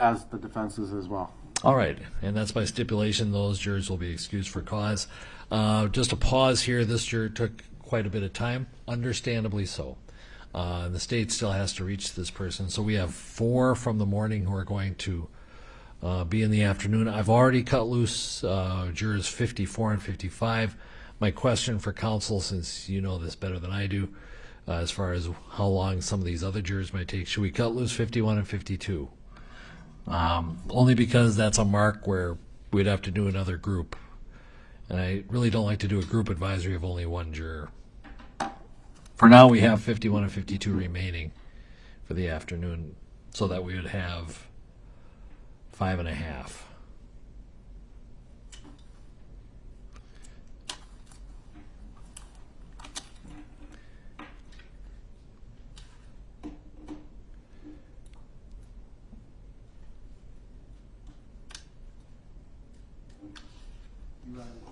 as the defenses as well. All right, and that's by stipulation. Those jurors will be excused for cause. Just a pause here. This juror took quite a bit of time, understandably so. The state still has to reach this person. So we have 4 from the morning who are going to be in the afternoon. I've already cut loose jurors 54 and 55. My question for counsel, since you know this better than I do, as far as how long some of these other jurors might take, should we cut loose 51 and 52? Only because that's a mark where we'd have to do another group. And I really don't like to do a group advisory of only one juror. For now, we have 51 and 52 remaining for the afternoon, so that we would have 5.5.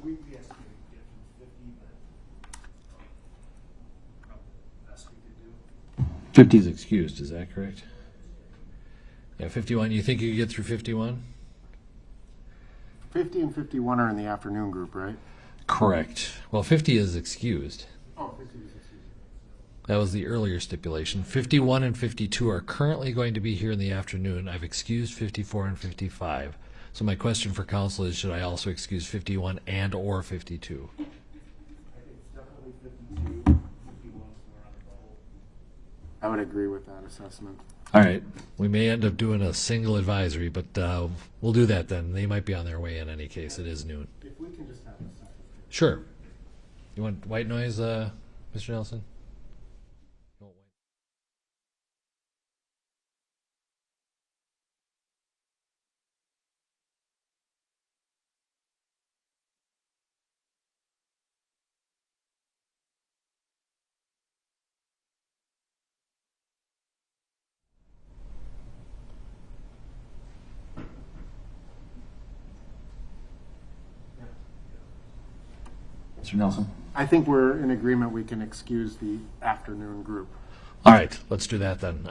We estimate to get from 50, but probably the best we could do. 50 is excused, is that correct? Yeah, 51. You think you could get through 51? 50 and 51 are in the afternoon group, right? Correct. Well, 50 is excused. Oh, 50 is excused. That was the earlier stipulation. 51 and 52 are currently going to be here in the afternoon. I've excused 54 and 55. So my question for counsel is, should I also excuse 51 and or 52? I think it's definitely 52. 51 is more on the bubble. I would agree with that assessment. All right. We may end up doing a single advisory, but we'll do that then. They might be on their way in any case. It is noon. If we can just have a second. Sure. You want white noise, Mr. Nelson? Mr. Nelson? I think we're in agreement we can excuse the afternoon group. All right, let's do that then.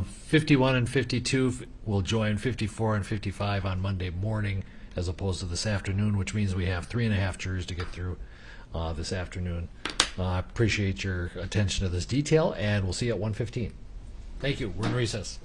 51 and 52 will join 54 and 55 on Monday morning as opposed to this afternoon, which means we have 3.5 jurors to get through this afternoon. I appreciate your attention to this detail, and we'll see you at 1:15. Thank you. We're in recess.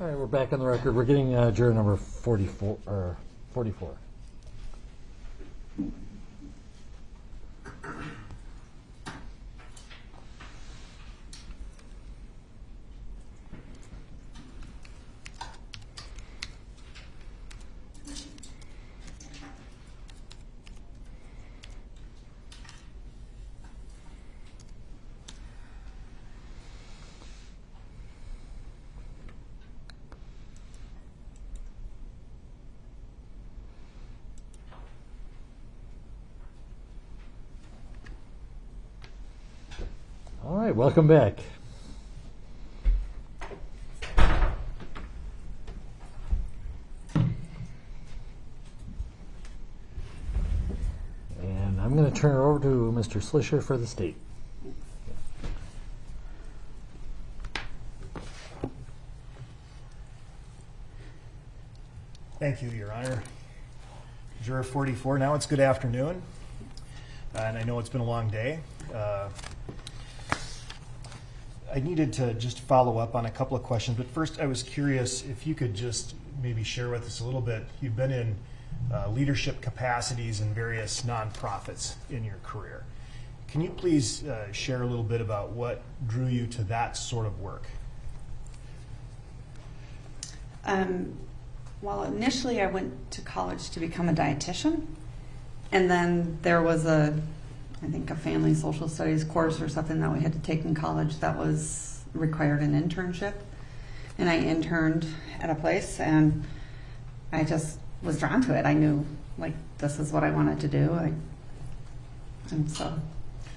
All right, we're back on the record. We're getting juror number 44. Or 44. All right, welcome back. And I'm going to turn it over to Mr. Slisher for the state. Thank you, Your Honor. Juror 44, now it's good afternoon, and I know it's been a long day. I needed to just follow up on a couple of questions, but first I was curious if you could just maybe share with us a little bit. You've been in leadership capacities in various nonprofits in your career. Can you please share a little bit about what drew you to that sort of work? Well, initially I went to college to become a dietitian, and then there was I think a family social studies course or something that we had to take in college that was required an internship. And I interned at a place, and I just was drawn to it. I knew, like, this is what I wanted to do.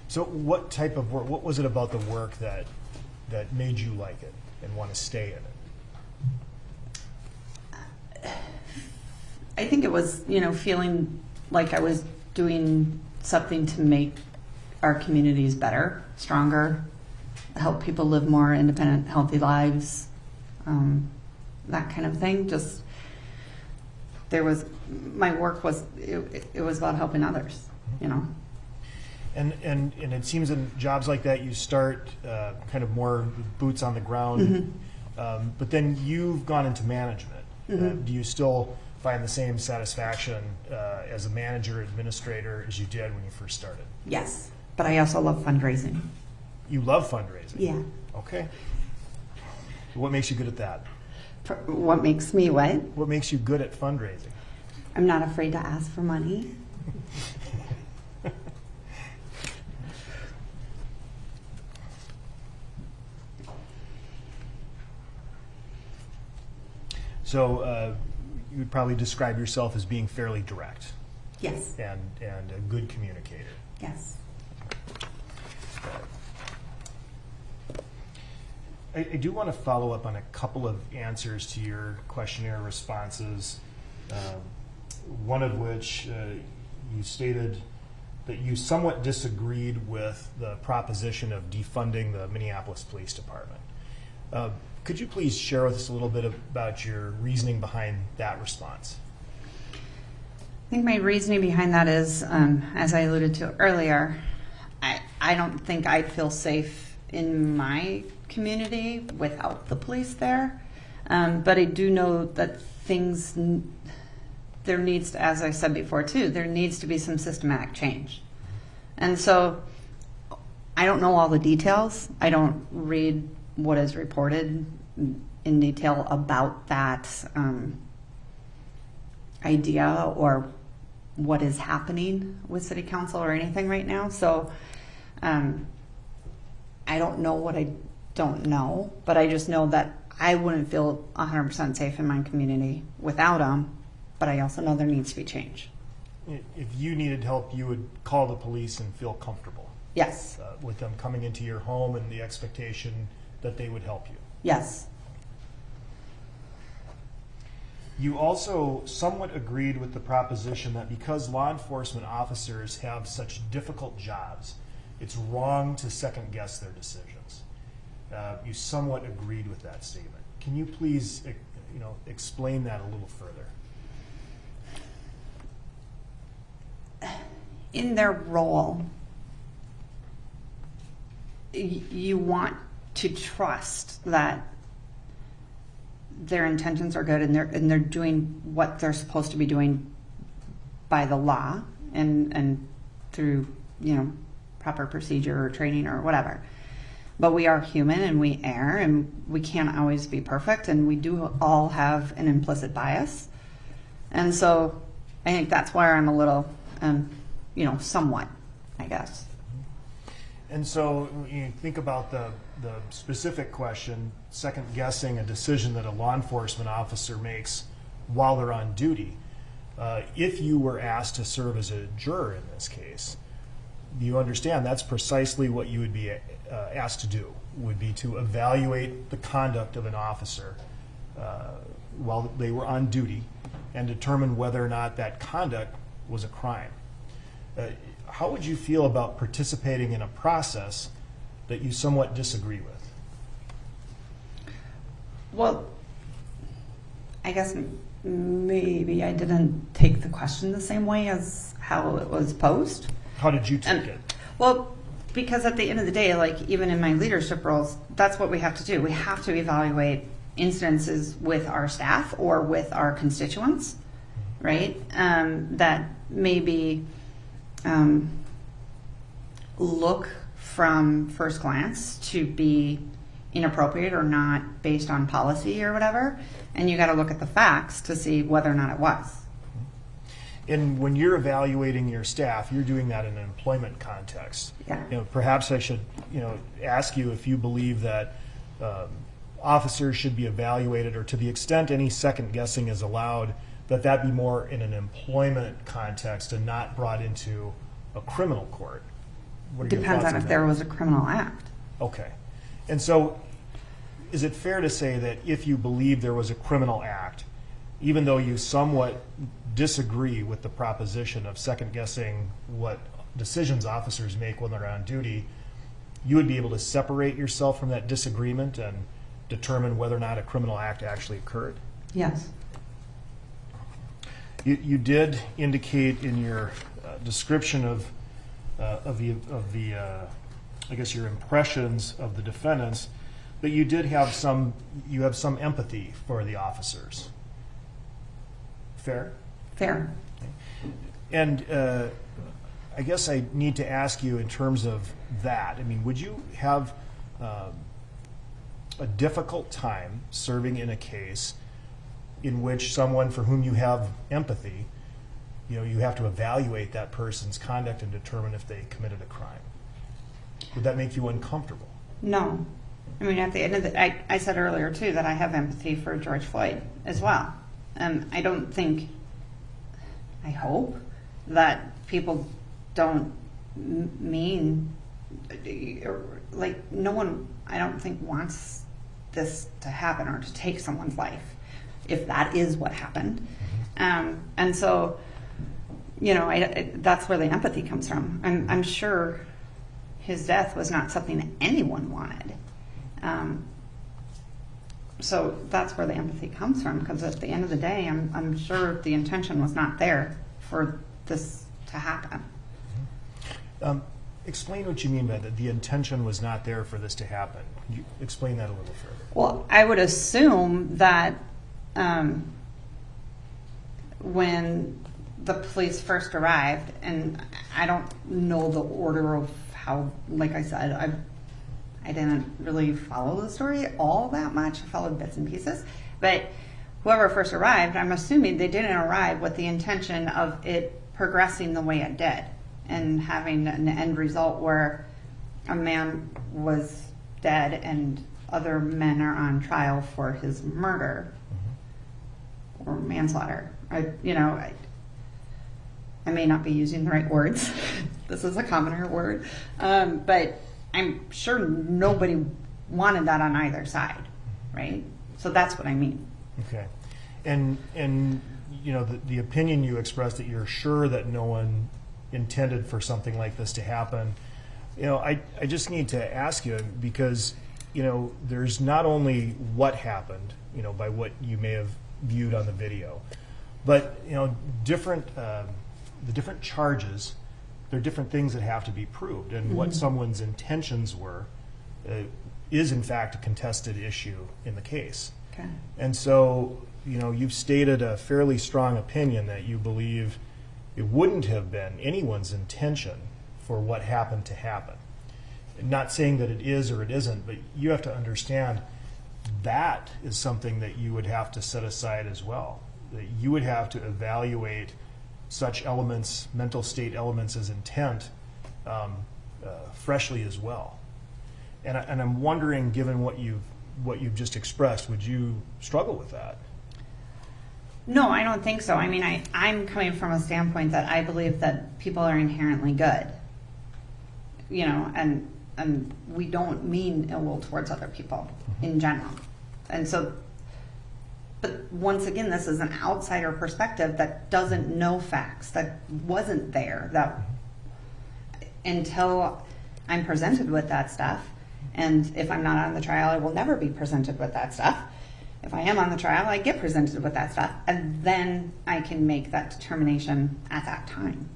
So what type of work, what was it about the work that made you like it and want to stay in it? I think it was, feeling like I was doing something to make our communities better, stronger, help people live more independent, healthy lives, that kind of thing. Just my work was it was about helping others, And it seems in jobs like that you start kind of more boots on the ground, but then you've gone into management. Do you still find the same satisfaction as a manager, administrator as you did when you first started? Yes, but I also love fundraising. You love fundraising? Yeah. Okay. What makes you good at that? What makes me what? What makes you good at fundraising? I'm not afraid to ask for money. So you would probably describe yourself as being fairly direct. Yes. And a good communicator. Yes. I do want to follow up on a couple of answers to your questionnaire responses, one of which you stated that you somewhat disagreed with the proposition of defunding the Minneapolis Police Department. Could you please share with us a little bit about your reasoning behind that response? I think my reasoning behind that is, as I alluded to earlier, I don't think I'd feel safe in my community without the police there. But I do know that there needs to, as I said before too, there needs to be some systematic change. And so I don't know all the details. I don't read what is reported in detail about that idea or what is happening with City Council or anything right now. So I don't know what I don't know, but I just know that I wouldn't feel 100% safe in my community without them, but I also know there needs to be change. If you needed help, you would call the police and feel comfortable. Yes. With them coming into your home and the expectation that they would help you. Yes. You also somewhat agreed with the proposition that because law enforcement officers have such difficult jobs, it's wrong to second guess their decisions. You somewhat agreed with that statement. Can you please, explain that a little further? In their role, you want to trust that their intentions are good and they're doing what they're supposed to be doing by the law and through, you know, proper procedure or training or whatever. But we are human and we err and we can't always be perfect, and we do all have an implicit bias. And so I think that's where I'm a little, you know, somewhat, I guess. And so you think about the specific question, second guessing a decision that a law enforcement officer makes while they're on duty. If you were asked to serve as a juror in this case, you understand that's precisely what you would be asked to do, would be to evaluate the conduct of an officer while they were on duty and determine whether or not that conduct was a crime. How would you feel about participating in a process that you somewhat disagree with? Well, I guess maybe I didn't take the question the same way as how it was posed. How did you take it? Well, because at the end of the day, like even in my leadership roles, that's what we have to do. We have to evaluate incidences with our staff or with our constituents, right? That maybe look from first glance to be inappropriate or not based on policy or whatever. And you got to look at the facts to see whether or not it was. And when you're evaluating your staff, you're doing that in an employment context. Yeah. You know, perhaps I should, you know, ask you if you believe that officers should be evaluated, or to the extent any second guessing is allowed, that be more in an employment context and not brought into a criminal court. What are your Depends thoughts on if that? there was a criminal act. Okay. And so is it fair to say that if you believe there was a criminal act, even though you somewhat disagree with the proposition of second guessing what decisions officers make when they're on duty, you would be able to separate yourself from that disagreement and determine whether or not a criminal act actually occurred? Yes. You did indicate in your description of the I guess your impressions of the defendants that you did have some empathy for the officers. Fair? Fair. And I guess I need to ask you in terms of that. I mean, would you have a difficult time serving in a case in which someone for whom you have empathy, you know, you have to evaluate that person's conduct and determine if they committed a crime? Would that make you uncomfortable? No. I mean, at the end of the, I said earlier too that I have empathy for George Floyd as well. I don't think, I hope that people don't mean, like no one, I don't think wants this to happen or to take someone's life, if that is what happened. And so, you know, that's where the empathy comes from. I'm sure his death was not something that anyone wanted. So that's where the empathy comes from, because at the end of the day, I'm sure the intention was not there for this to happen. Explain what you mean by that. The intention was not there for this to happen. Could you explain that a little further? Well, I would assume that when the police first arrived, and I don't know the order of how, like I said, I didn't really follow the story all that much. I followed bits and pieces. But whoever first arrived, I'm assuming they didn't arrive with the intention of it progressing the way it did and having an end result where a man was dead and other men are on trial for his murder or manslaughter. I may not be using the right words. This is a commoner word. But I'm sure nobody wanted that on either side, right? So that's what I mean. Okay. And you know, the opinion you expressed that you're sure that no one intended for something like this to happen, you know, I just need to ask you, because, you know, there's not only what happened, you know, by what you may have viewed on the video, but, you know, the different charges, there are different things that have to be proved, and what someone's intentions were is in fact a contested issue in the case. Okay. And so, you've stated a fairly strong opinion that you believe it wouldn't have been anyone's intention for what happened to happen. Not saying that it is or it isn't, but you have to understand that is something that you would have to set aside as well. That you would have to evaluate such elements, mental state elements as intent, freshly as well. And I'm wondering, given what you've just expressed, would you struggle with that? No, I don't think so. I mean, I'm coming from a standpoint that I believe that people are inherently good, and we don't mean ill will towards other people in general. And so, but once again, this is an outsider perspective that doesn't know facts, that wasn't there, that until I'm presented with that stuff, and if I'm not on the trial, I will never be presented with that stuff. If I am on the trial, I get presented with that stuff, and then I can make that determination at that time.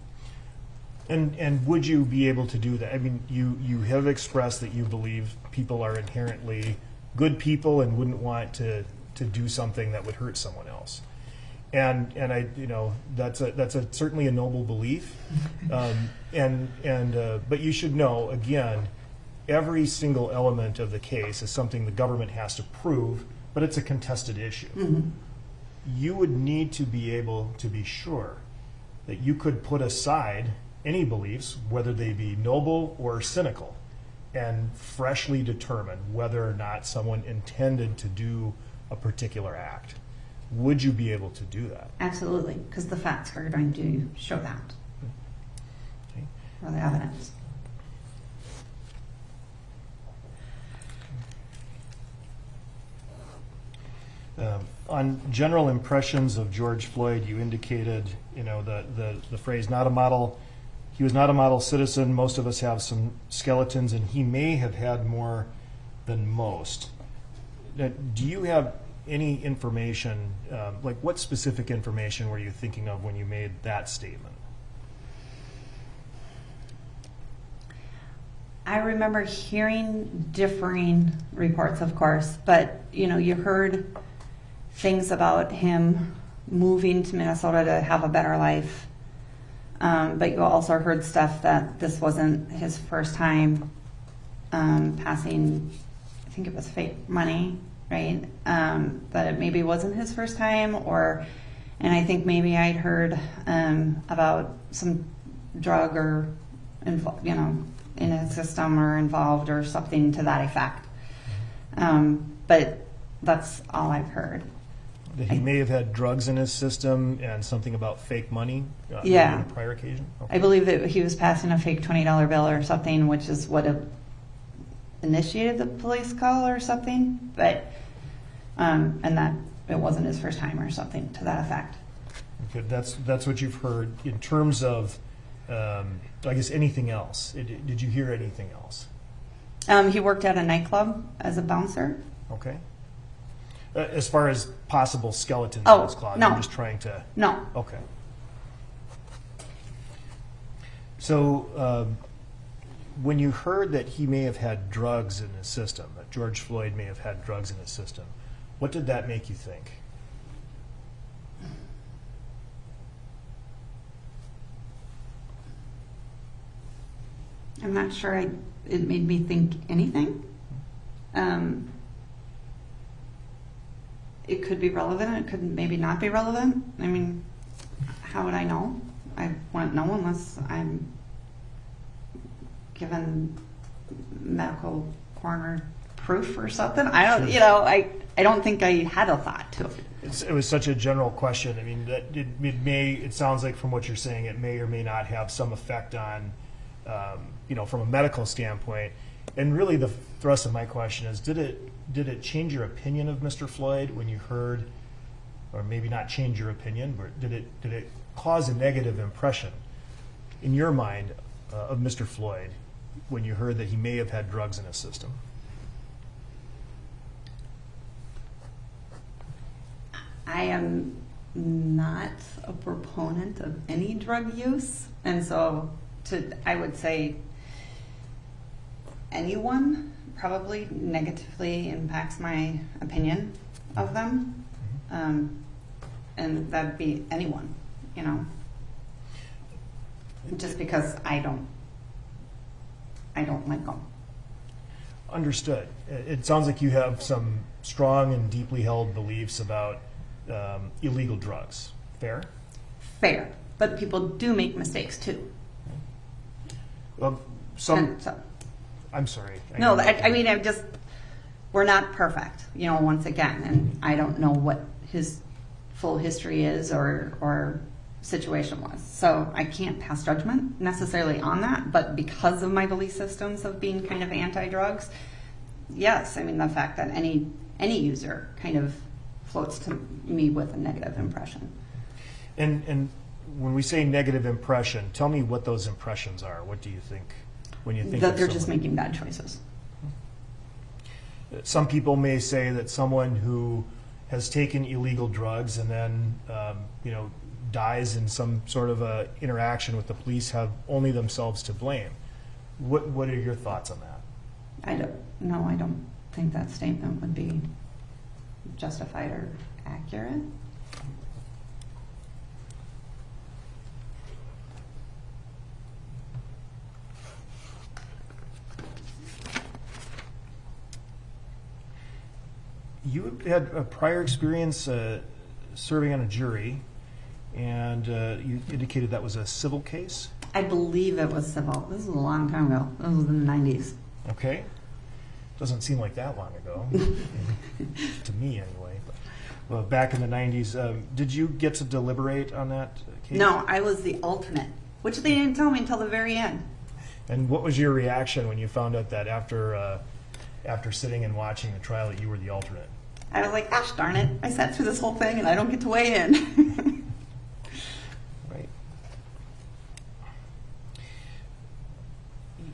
And would you be able to do that? I mean, you have expressed that you believe people are inherently good people and wouldn't want to do something that would hurt someone else. And I, that's certainly a noble belief. But you should know, again, every single element of the case is something the government has to prove, but it's a contested issue. Mm-hmm. You would need to be able to be sure that you could put aside any beliefs, whether they be noble or cynical, and freshly determine whether or not someone intended to do a particular act. Would you be able to do that? Absolutely, because the facts are going to show that, Okay. or the evidence. On general impressions of George Floyd, you indicated, the phrase "not a model." He was not a model citizen. Most of us have some skeletons, and he may have had more than most. Now, do you have any information, like what specific information were you thinking of when you made that statement? I remember hearing differing reports, of course, but you heard things about him moving to Minnesota to have a better life. But you also heard stuff that this wasn't his first time passing, I think it was fake money, right? That it maybe wasn't his first time, and I think maybe I'd heard about some drug or, in his system or involved or something to that effect. But that's all I've heard. That he may have had drugs in his system and something about fake money Yeah. on a prior occasion? Okay. I believe that he was passing a fake $20 bill or something, which is what initiated the police call or something. But and that it wasn't his first time or something to that effect. Okay, that's what you've heard. In terms of, I guess, anything else? Did you hear anything else? He worked at a nightclub as a bouncer. Okay. As far as possible skeletons Oh, in this closet, no. I'm just trying to... No. Okay. So when you heard that he may have had drugs in his system, that George Floyd may have had drugs in his system, what did that make you think? I'm not sure it made me think anything. It could be relevant. It could maybe not be relevant. I mean, how would I know? I wouldn't know unless I'm given medical coroner proof or something. I don't, I don't think I had a thought to it. It was such a general question. I mean, that it sounds like from what you're saying, it may or may not have some effect on, from a medical standpoint. And really the thrust of my question is, did it change your opinion of Mr. Floyd when you heard, or maybe not change your opinion, but did it cause a negative impression in your mind of Mr. Floyd when you heard that he may have had drugs in his system? I am not a proponent of any drug use, and so I would say anyone probably negatively impacts my opinion of them. And that'd be anyone, you know. Just because I don't like them. Understood. It sounds like you have some strong and deeply held beliefs about illegal drugs. Fair? Fair. But people do make mistakes too. Well, And so, I'm sorry. no, I mean, we're not perfect, you know, once again, and I don't know what his full history is or situation was. So I can't pass judgment necessarily on that, but because of my belief systems of being kind of anti-drugs, yes, I mean, the fact that any user kind of floats to me with a negative impression. And when we say negative impression, tell me what those impressions are. What do you think when you think That of they're just someone? making bad choices. Some people may say that someone who has taken illegal drugs and then, dies in some sort of a interaction with the police have only themselves to blame. What are your thoughts on that? I don't think that statement would be justified or accurate. You had a prior experience serving on a jury, and you indicated that was a civil case. I believe it was civil. This was a long time ago. This was in the 90s. Okay. Doesn't seem like that long ago, to me anyway. But back in the 90s, did you get to deliberate on that case? No, I was the alternate, which they didn't tell me until the very end. And what was your reaction when you found out that after sitting and watching the trial that you were the alternate? I was like, gosh darn it, I sat through this whole thing and I don't get to weigh in. Right.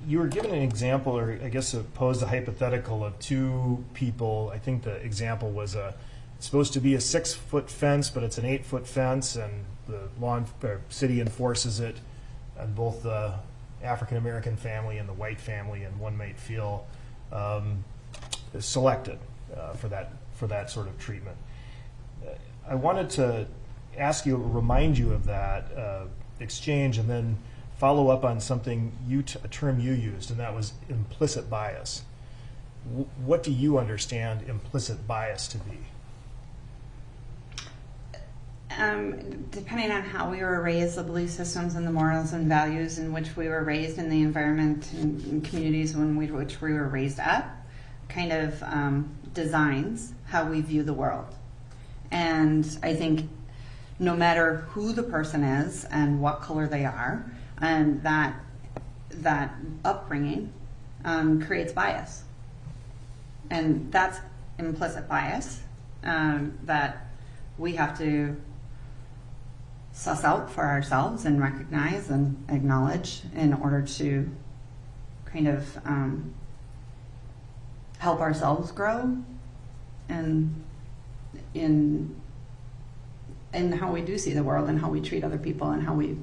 You were given an example, or I guess posed a hypothetical of two people. I think the example was it's supposed to be a 6-foot fence, but it's an 8-foot fence, and the city enforces it, and both the African American family and the white family, and one might feel selected for that sort of treatment. I wanted to remind you of that exchange, and then follow up on something a term you used, and that was implicit bias. What do you understand implicit bias to be? Depending on how we were raised, the belief systems and the morals and values in which we were raised, in the environment and communities which we were raised at, kind of designs how we view the world. And I think no matter who the person is and what color they are, and that upbringing creates bias. And that's implicit bias that we have to suss out for ourselves and recognize and acknowledge in order to kind of help ourselves grow and in how we do see the world and how we treat other people and how we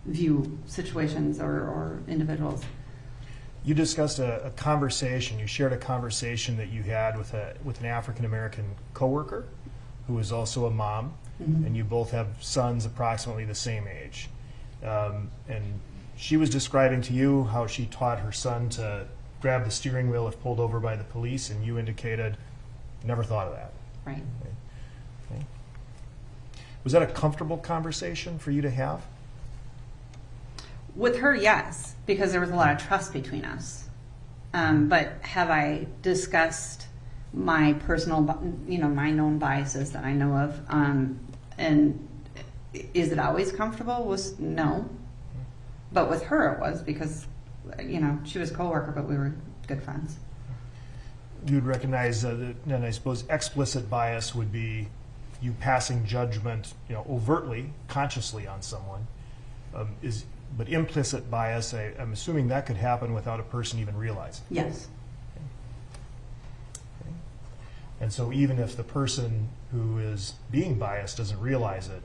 view situations or individuals. You discussed a conversation. You shared a conversation that you had with an African American coworker who is also a mom, and you both have sons approximately the same age. And she was describing to you how she taught her son to grab the steering wheel if pulled over by the police, and you indicated, never thought of that. Right. Okay. Was that a comfortable conversation for you to have? With her, yes, because there was a lot of trust between us. But have I discussed my personal, my known biases that I know of? And is it always comfortable? No. But with her, it was because, she was a coworker, but we were good friends. You'd recognize that, and I suppose explicit bias would be you passing judgment, overtly, consciously on someone. But implicit bias, I'm assuming that could happen without a person even realizing. Yes. Okay. And so even if the person who is being biased doesn't realize it,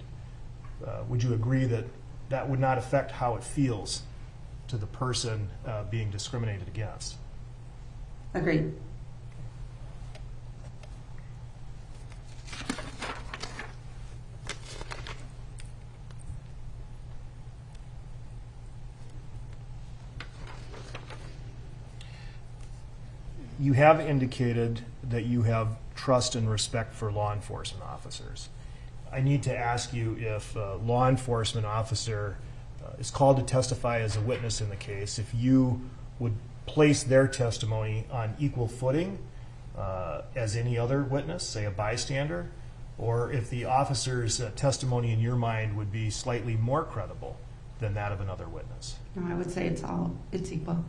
would you agree that that would not affect how it feels to the person being discriminated against? Agreed. you have indicated that you have trust and respect for law enforcement officers. I need to ask you if a law enforcement officer is called to testify as a witness in the case, if you would place their testimony on equal footing as any other witness, say a bystander, or if the officer's testimony in your mind would be slightly more credible than that of another witness. No, I would say it's equal.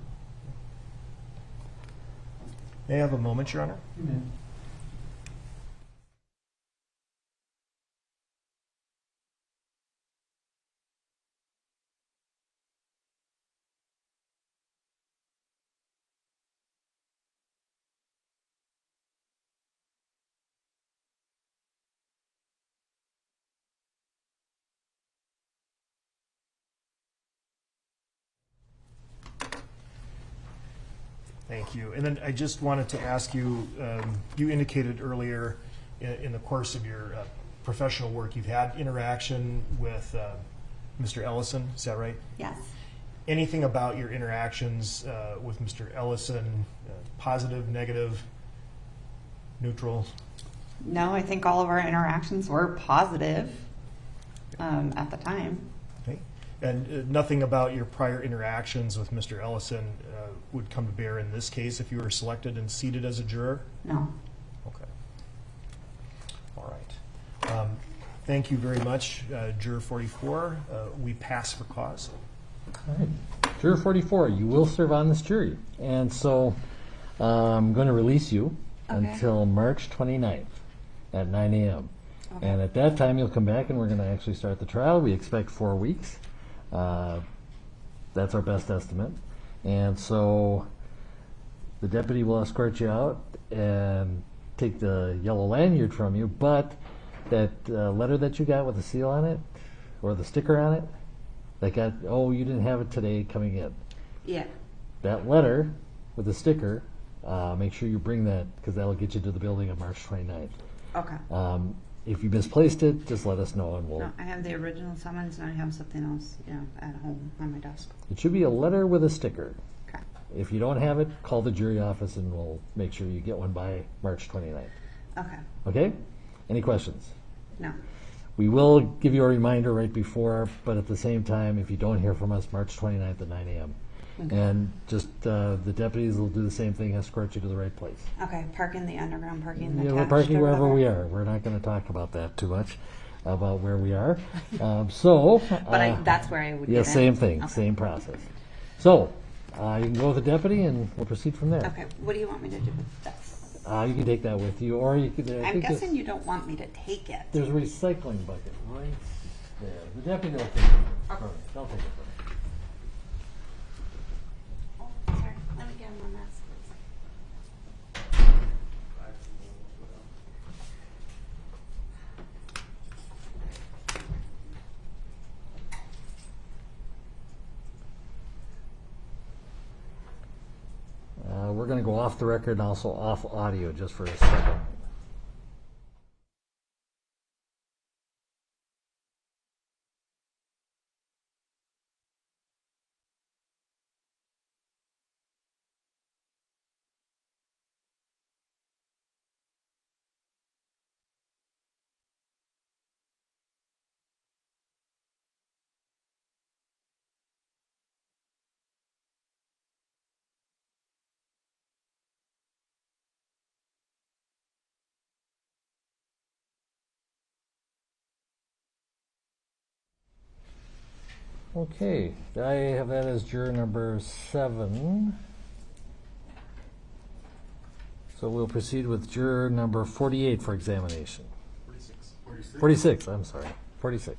May I have a moment, Your Honor? Thank you. And then I just wanted to ask you, you indicated earlier in the course of your professional work, you've had interaction with Mr. Ellison, is that right? Yes. Anything about your interactions with Mr. Ellison, positive, negative, neutral? No, I think all of our interactions were positive at the time. Okay. And nothing about your prior interactions with Mr. Ellison would come to bear in this case if you were selected and seated as a juror? No. Okay. All right. Thank you very much, Juror 44. We pass for cause. All right. Juror 44, you will serve on this jury. And so I'm going to release you until March 29th at 9 a.m. Okay. And at that time, you'll come back and we're going to actually start the trial. We expect 4 weeks. That's our best estimate. And so the deputy will escort you out and take the yellow lanyard from you, but that letter that you got with the seal on it, or the sticker on it, that got, oh, you didn't have it today coming in. Yeah. That letter with the sticker, make sure you bring that, because that'll get you to the building on March 29th. Okay. If you misplaced it, just let us know and we'll... No, I have the original summons and I have something else, at home on my desk. It should be a letter with a sticker. Okay. If you don't have it, call the jury office and we'll make sure you get one by March 29th. Okay. Okay? Any questions? No. We will give you a reminder right before, but at the same time, if you don't hear from us, March 29th at 9 a.m. Okay. And just the deputies will do the same thing, escort you to the right place. Okay, parking the underground parking. Yeah, we're parking wherever we are. We're not going to talk about that too much, about where we are. But that's where I would yeah, get in. same thing, Okay. same process. So you can go with the deputy and we'll proceed from there. Okay, what do you want me to do with this? You can take that with you, or you could... I'm guessing you don't want me to take it. There's a recycling bucket right there. The deputy will take it from you. They'll take it from you. Oh, sorry. Let me get my mask, please. We're going to go off the record and also off audio just for a second. Okay, I have that as juror number 7. So we'll proceed with juror number 48 for examination. 46, I'm sorry. 46.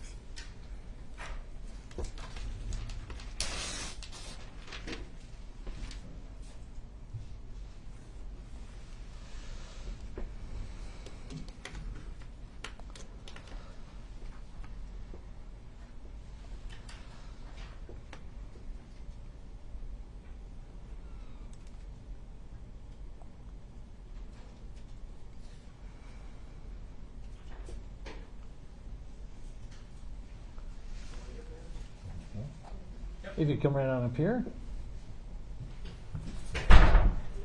If you come right on up here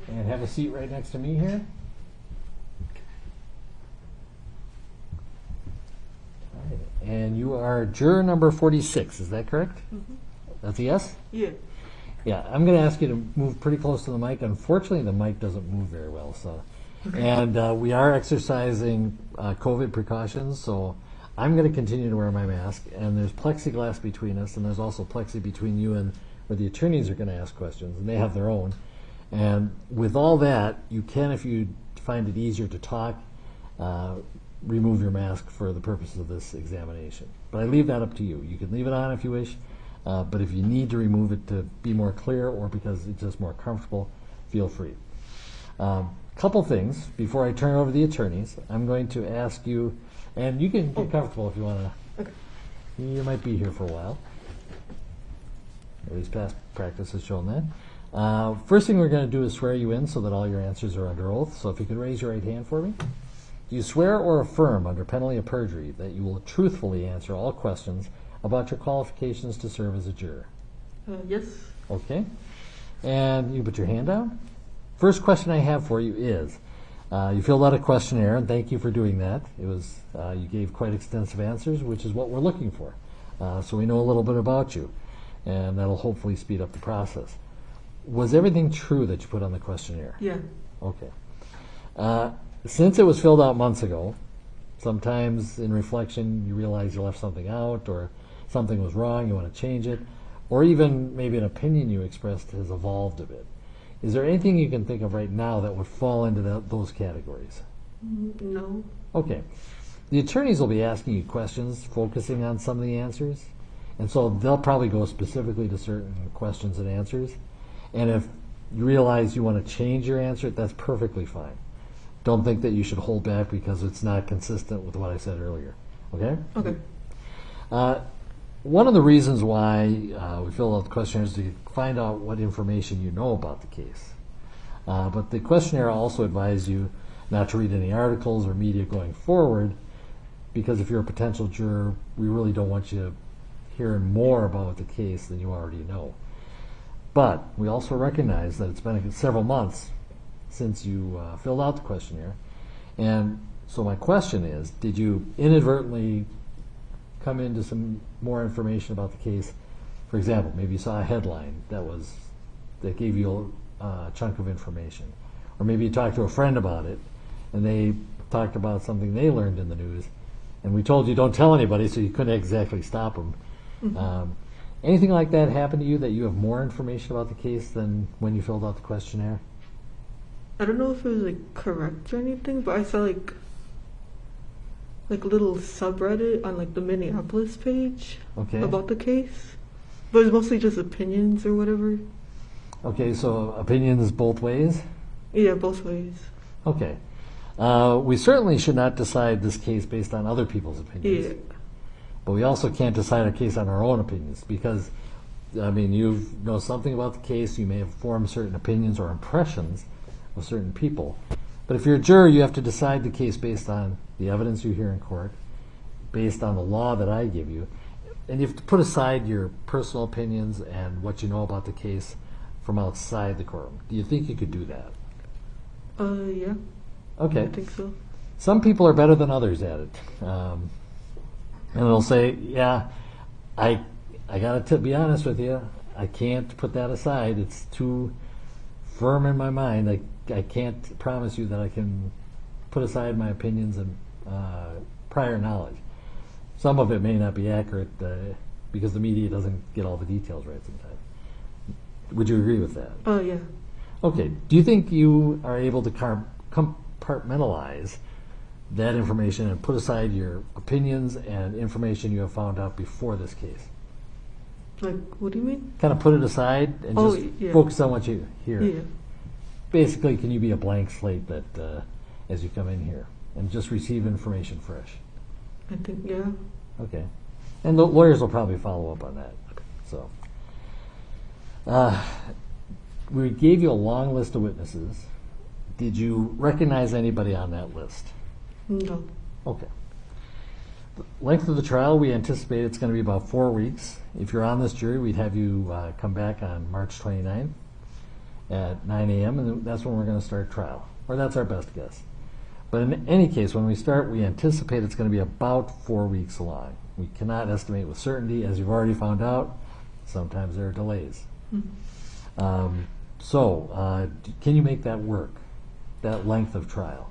and have have a seat right next to me here. And you are juror number 46, is that correct? Mm-hmm. That's a yes? Yeah. Yeah, I'm going to ask you to move pretty close to the mic. Unfortunately, the mic doesn't move very well, so. And we are exercising COVID precautions, so I'm going to continue to wear my mask. And there's plexiglass between us, and there's also plexi between you and where the attorneys are going to ask questions, and they have their own. And with all that, you can, if you find it easier to talk, remove your mask for the purposes of this examination. But I leave that up to you. You can leave it on if you wish, but if you need to remove it to be more clear or because it's just more comfortable, feel free. Couple things before I turn it over to the attorneys. I'm going to ask you, and you can get comfortable if you want to. Okay. You might be here for a while. At least past practice has shown that. First thing we're going to do is swear you in so that all your answers are under oath. So if you could raise your right hand for me. Do you swear or affirm under penalty of perjury that you will truthfully answer all questions about your qualifications to serve as a juror? Yes. Okay. And you put your hand down. First question I have for you is, you filled out a questionnaire, and thank you for doing that. It was you gave quite extensive answers, which is what we're looking for. So we know a little bit about you, and that'll hopefully speed up the process. Was everything true that you put on the questionnaire? Yeah. Okay. Since it was filled out months ago, sometimes in reflection you realize you left something out or something was wrong, you want to change it, or even maybe an opinion you expressed has evolved a bit. Is there anything you can think of right now that would fall into those categories? No. Okay. The attorneys will be asking you questions focusing on some of the answers, and so they'll probably go specifically to certain questions and answers. And if you realize you want to change your answer, that's perfectly fine. Don't think that you should hold back because it's not consistent with what I said earlier. Okay? Okay. One of the reasons why we fill out the questionnaire is to find out what information you know about the case. But the questionnaire also advises you not to read any articles or media going forward, because if you're a potential juror, we really don't want you hearing more about the case than you already know. But we also recognize that it's been several months since you filled out the questionnaire. And so my question is, did you inadvertently come into some more information about the case? For example, maybe you saw a headline that gave you a chunk of information. Or maybe you talked to a friend about it, and they talked about something they learned in the news, and we told you don't tell anybody, so you couldn't exactly stop them. Mm-hmm. Anything like that happen to you, that you have more information about the case than when you filled out the questionnaire? I don't know if it was like correct or anything, but I saw like a little subreddit on like the Minneapolis page about the case, but it's mostly just opinions or whatever. Okay, so opinions both ways? Yeah, both ways. Okay. We certainly should not decide this case based on other people's opinions. Yeah. But we also can't decide a case on our own opinions because, I mean, you know something about the case, you may have formed certain opinions or impressions of certain people. But if you're a juror, you have to decide the case based on the evidence you hear in court, based on the law that I give you, and you have to put aside your personal opinions and what you know about the case from outside the courtroom. Do you think you could do that? Yeah. Okay. I think so. Some people are better than others at it. And they'll say, yeah, I got to be honest with you, I can't put that aside. It's too firm in my mind. I can't promise you that I can put aside my opinions and prior knowledge. Some of it may not be accurate because the media doesn't get all the details right sometimes. Would you agree with that? Yeah. Okay. Do you think you are able to compartmentalize that information and put aside your opinions and information you have found out before this case? Like, what do you mean? Kind of put it aside and just focus on what you hear. Yeah. Basically, can you be a blank slate that as you come in here and just receive information fresh? I think, yeah. Okay. And the lawyers will probably follow up on that. So we gave you a long list of witnesses. Did you recognize anybody on that list? No. Okay. The length of the trial, we anticipate it's going to be about 4 weeks. If you're on this jury, we'd have you come back on March 29th. at 9 a.m., and that's when we're going to start trial, or that's our best guess. But in any case, when we start, we anticipate it's going to be about 4 weeks long. We cannot estimate with certainty, as you've already found out. Sometimes there are delays. Can you make that work, that length of trial?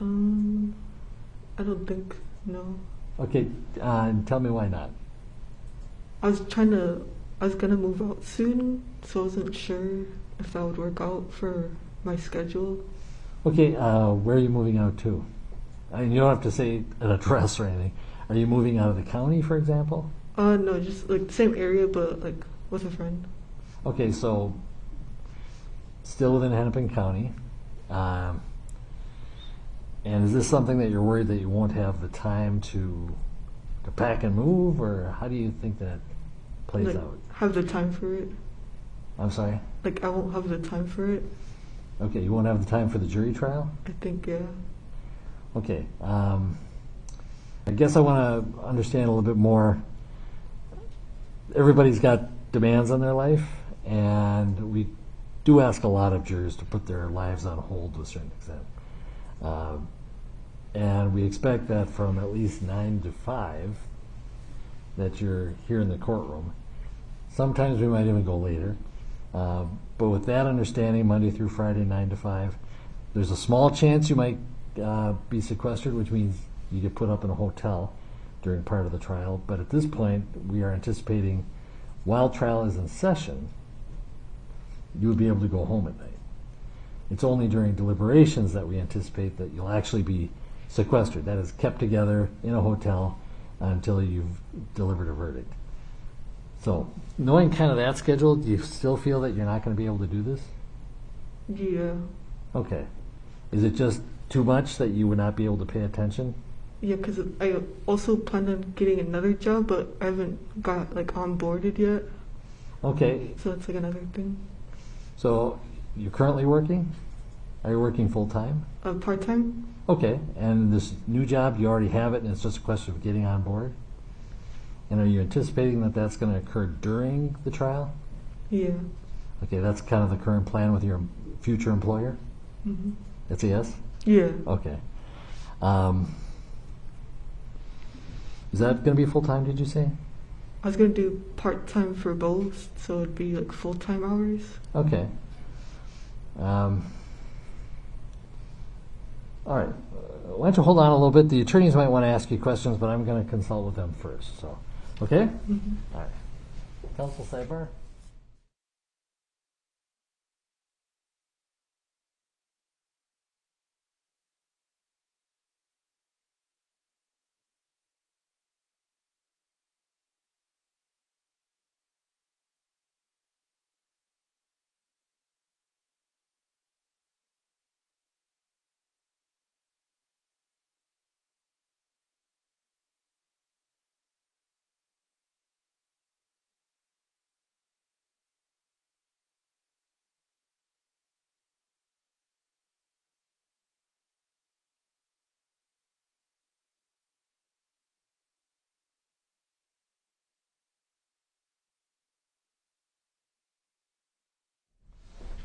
I don't think, no. Okay, tell me why not. I was gonna move out soon, so I wasn't sure if that would work out for my schedule. Okay, where are you moving out to? I mean, you don't have to say an address or anything. Are you moving out of the county, for example? No, just like the same area, but like with a friend. Okay, so still within Hennepin County. And is this something that you're worried that you won't have the time to pack and move, or how do you think that plays Like, out? have the time for it. I'm sorry? Like, I won't have the time for it. Okay, you won't have the time for the jury trial? I think, yeah. Okay. I guess I want to understand a little bit more. Everybody's got demands on their life, and we do ask a lot of jurors to put their lives on hold to a certain extent. And we expect that from at least 9 to 5 that you're here in the courtroom. Sometimes we might even go later. But with that understanding, Monday through Friday, 9 to 5, there's a small chance you might be sequestered, which means you get put up in a hotel during part of the trial. But at this point, we are anticipating, while trial is in session, you would be able to go home at night. It's only during deliberations that we anticipate that you'll actually be sequestered. That is, kept together in a hotel until you've delivered a verdict. So, knowing kind of that schedule, do you still feel that you're not going to be able to do this? Yeah. Okay. Is it just too much that you would not be able to pay attention? Yeah, because I also plan on getting another job, but I haven't got like onboarded yet. Okay. So that's like another thing. So, you're currently working? Are you working full-time? Part-time? Okay. And this new job, you already have it, and it's just a question of getting on board? And are you anticipating that that's going to occur during the trial? Yeah. Okay, that's kind of the current plan with your future employer? Mm-hmm. That's a yes? Yeah. Okay. Is that going to be full-time, did you say? I was going to do part-time for both, so it'd be like full-time hours. Okay. All right. Why don't you hold on a little bit? The attorneys might want to ask you questions, but I'm going to consult with them first. So, okay? Mm-hmm. All right. Counsel sidebar?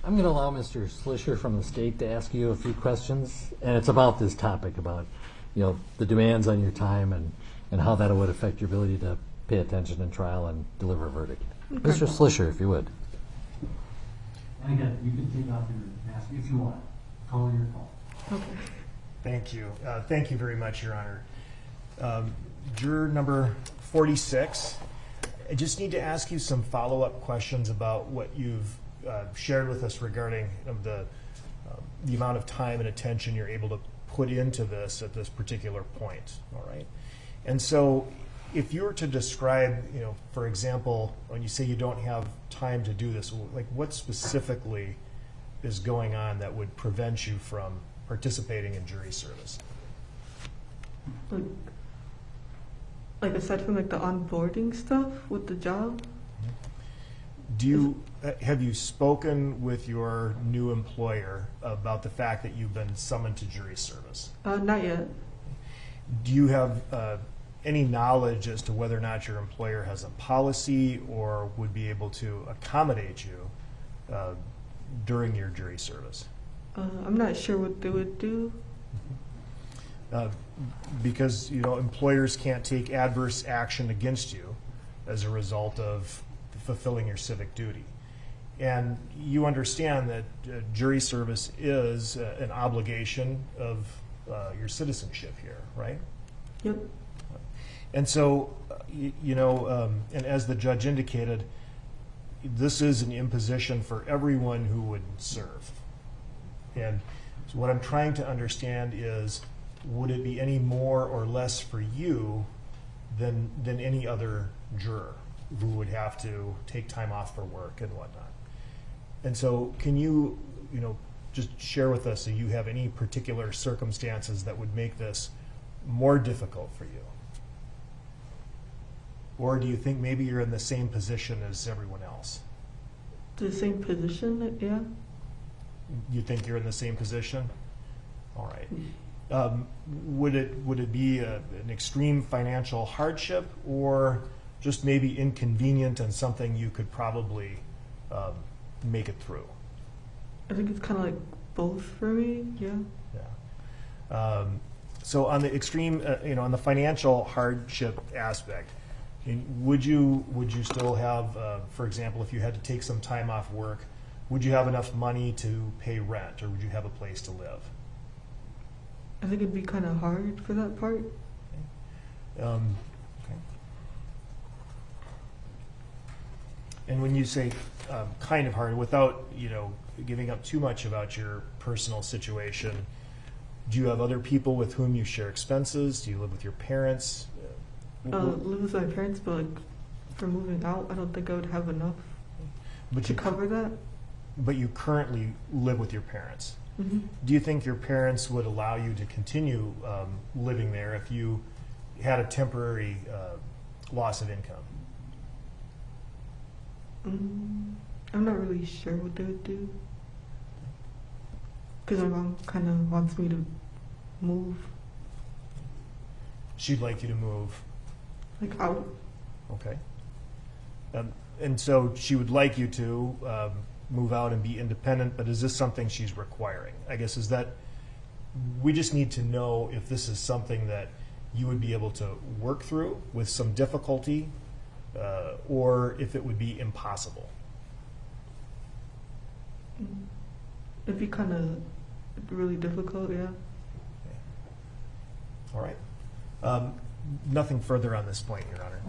I'm going to allow Mr. Slisher from the state to ask you a few questions, and it's about this topic, about the demands on your time and how that would affect your ability to pay attention in trial and deliver a verdict. Okay. Mr. Slisher, if you would. And again, you can take off your mask if you want. Totally your call. Okay. Thank you. Thank you very much, Your Honor. Juror number 46, I just need to ask you some follow-up questions about what you've shared with us regarding the amount of time and attention you're able to put into this at this particular point, all right? And so if you were to describe, for example, when you say you don't have time to do this, like what specifically is going on that would prevent you from participating in jury service? Like aside from like the onboarding stuff with the job? Have you spoken with your new employer about the fact that you've been summoned to jury service? Not yet. Do you have any knowledge as to whether or not your employer has a policy or would be able to accommodate you during your jury service? I'm not sure what they would do. Because employers can't take adverse action against you as a result of fulfilling your civic duty. And you understand that jury service is an obligation of your citizenship here, right? Yep. And so, and as the judge indicated, this is an imposition for everyone who would serve. And so what I'm trying to understand is, would it be any more or less for you than any other juror who would have to take time off for work and whatnot? And so can you, just share with us if you have any particular circumstances that would make this more difficult for you? Or do you think maybe you're in the same position as everyone else? The same position, yeah. You think you're in the same position? All right. Would it be an extreme financial hardship, or just maybe inconvenient and something you could probably make it through? I think it's kind of like both for me, yeah. Yeah. So on the extreme, on the financial hardship aspect, would you still have, for example, if you had to take some time off work, would you have enough money to pay rent, or would you have a place to live? I think it'd be kind of hard for that part. Okay. And when you say kind of hard, without giving up too much about your personal situation, do you have other people with whom you share expenses? Do you live with your parents? Live with my parents, but like for moving out, I don't think I would have enough to cover that. But you currently live with your parents. Mm-hmm. Do you think your parents would allow you to continue living there if you had a temporary loss of income? I'm not really sure what they would do, because my mom kind of wants me to move. She'd like you to move. Like out. Okay. And so she would like you to move out and be independent, but is this something she's requiring? I guess we just need to know if this is something that you would be able to work through with some difficulty, or if it would be impossible. It'd be kind of really difficult, yeah. Okay. All right. Nothing further on this point, Your Honor.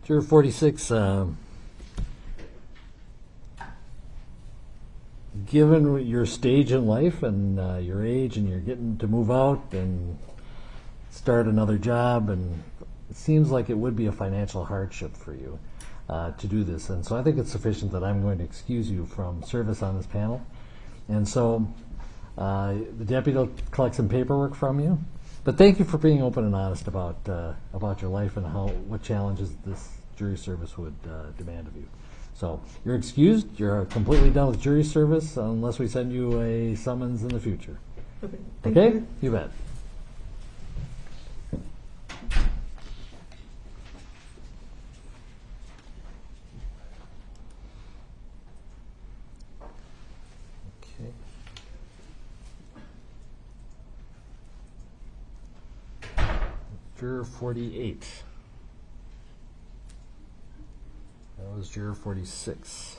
Juror 46, given your stage in life and your age, and you're getting to move out and start another job, and it seems like it would be a financial hardship for you to do this. And so I think it's sufficient that I'm going to excuse you from service on this panel. And so the deputy will collect some paperwork from you. But thank you for being open and honest about your life and what challenges this jury service would demand of you. So you're excused. You're completely done with jury service unless we send you a summons in the future. Okay. Thank Okay? you. You bet. Okay. Juror 48. That was Juror 46.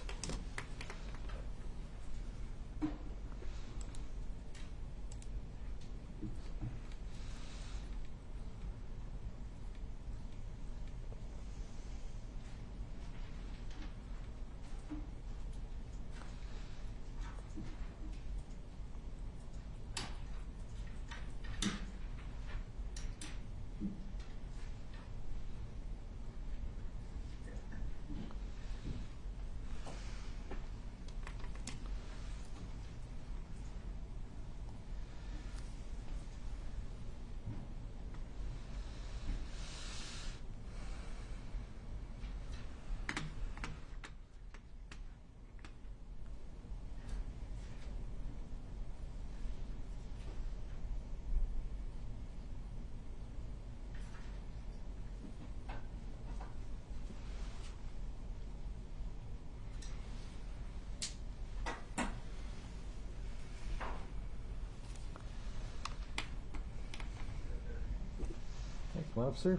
Come on up, sir.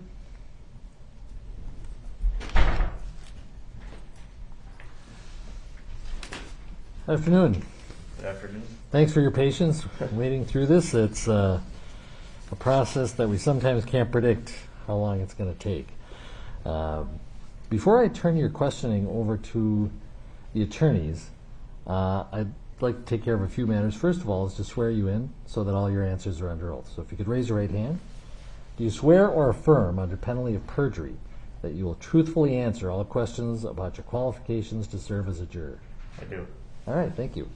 Afternoon. Good afternoon. Thanks for your patience waiting through this. It's a process that we sometimes can't predict how long it's going to take. Before I turn your questioning over to the attorneys, I'd like to take care of a few matters. First of all is to swear you in so that all your answers are under oath. So if you could raise your right hand. Do you swear or affirm under penalty of perjury that you will truthfully answer all questions about your qualifications to serve as a juror? I do. All right, thank you.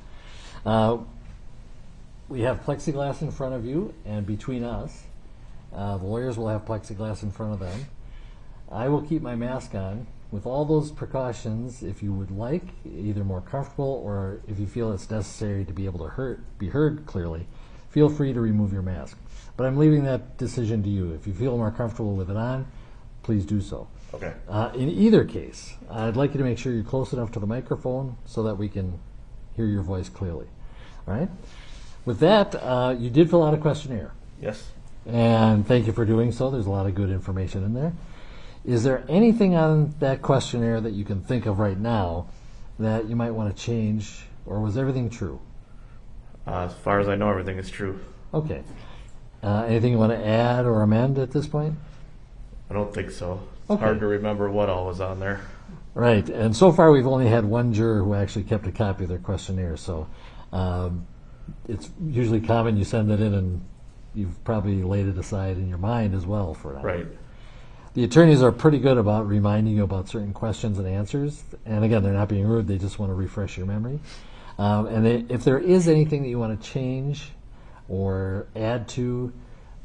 We have plexiglass in front of you and between us. The lawyers will have plexiglass in front of them. I will keep my mask on. With all those precautions, if you would like, either more comfortable or if you feel it's necessary to be able to be heard clearly, feel free to remove your mask. But I'm leaving that decision to you. If you feel more comfortable with it on, please do so. Okay. In either case, I'd like you to make sure you're close enough to the microphone so that we can hear your voice clearly. All right? With that, you did fill out a questionnaire. Yes. And thank you for doing so. There's a lot of good information in there. Is there anything on that questionnaire that you can think of right now that you might want to change, or was everything true? As far as I know, everything is true. Okay. Anything you want to add or amend at this point? I don't think so. It's Okay. hard to remember what all was on there. Right, and so far we've only had one juror who actually kept a copy of their questionnaire, so it's usually common you send it in and you've probably laid it aside in your mind as well for an hour. Right. The attorneys are pretty good about reminding you about certain questions and answers, and again, they're not being rude, they just want to refresh your memory. If there is anything that you want to change or add to,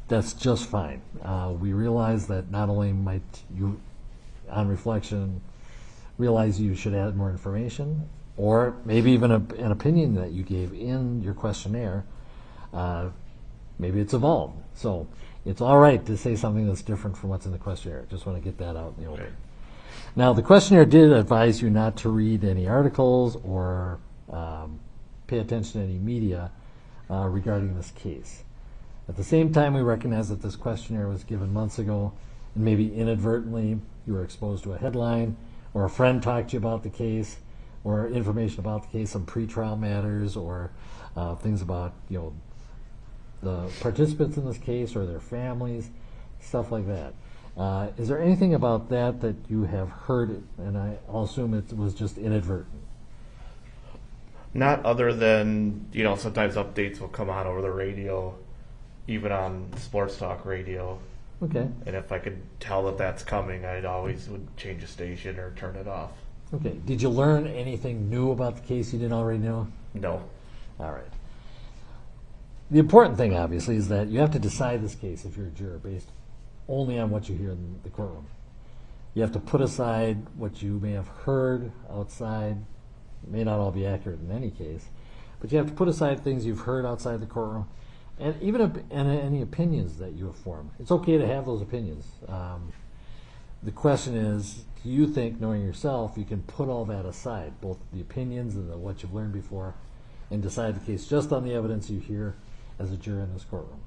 that's just fine. We realize that not only might you, on reflection, realize you should add more information, or maybe even an opinion that you gave in your questionnaire, maybe it's evolved. So it's all right to say something that's different from what's in the questionnaire. Just want to get that out in the open. Okay. Now, the questionnaire did advise you not to read any articles or pay attention to any media regarding this case. At the same time, we recognize that this questionnaire was given months ago, and maybe inadvertently you were exposed to a headline, or a friend talked to you about the case, or information about the case, some pretrial matters, or things about the participants in this case or their families, stuff like that. Is there anything about that you have heard, and I'll assume it was just inadvertent? Not other than, sometimes updates will come on over the radio, even on sports talk radio. Okay. And if I could tell that that's coming, I'd always would change the station or turn it off. Okay. Did you learn anything new about the case you didn't already know? No. All right. The important thing, obviously, is that you have to decide this case if you're a juror based only on what you hear in the courtroom. You have to put aside what you may have heard outside. It may not all be accurate in any case, but you have to put aside things you've heard outside the courtroom, and even any opinions that you have formed. It's okay to have those opinions. The question is, do you think, knowing yourself, you can put all that aside, both the opinions and what you've learned before, and decide the case just on the evidence you hear as a juror in this courtroom?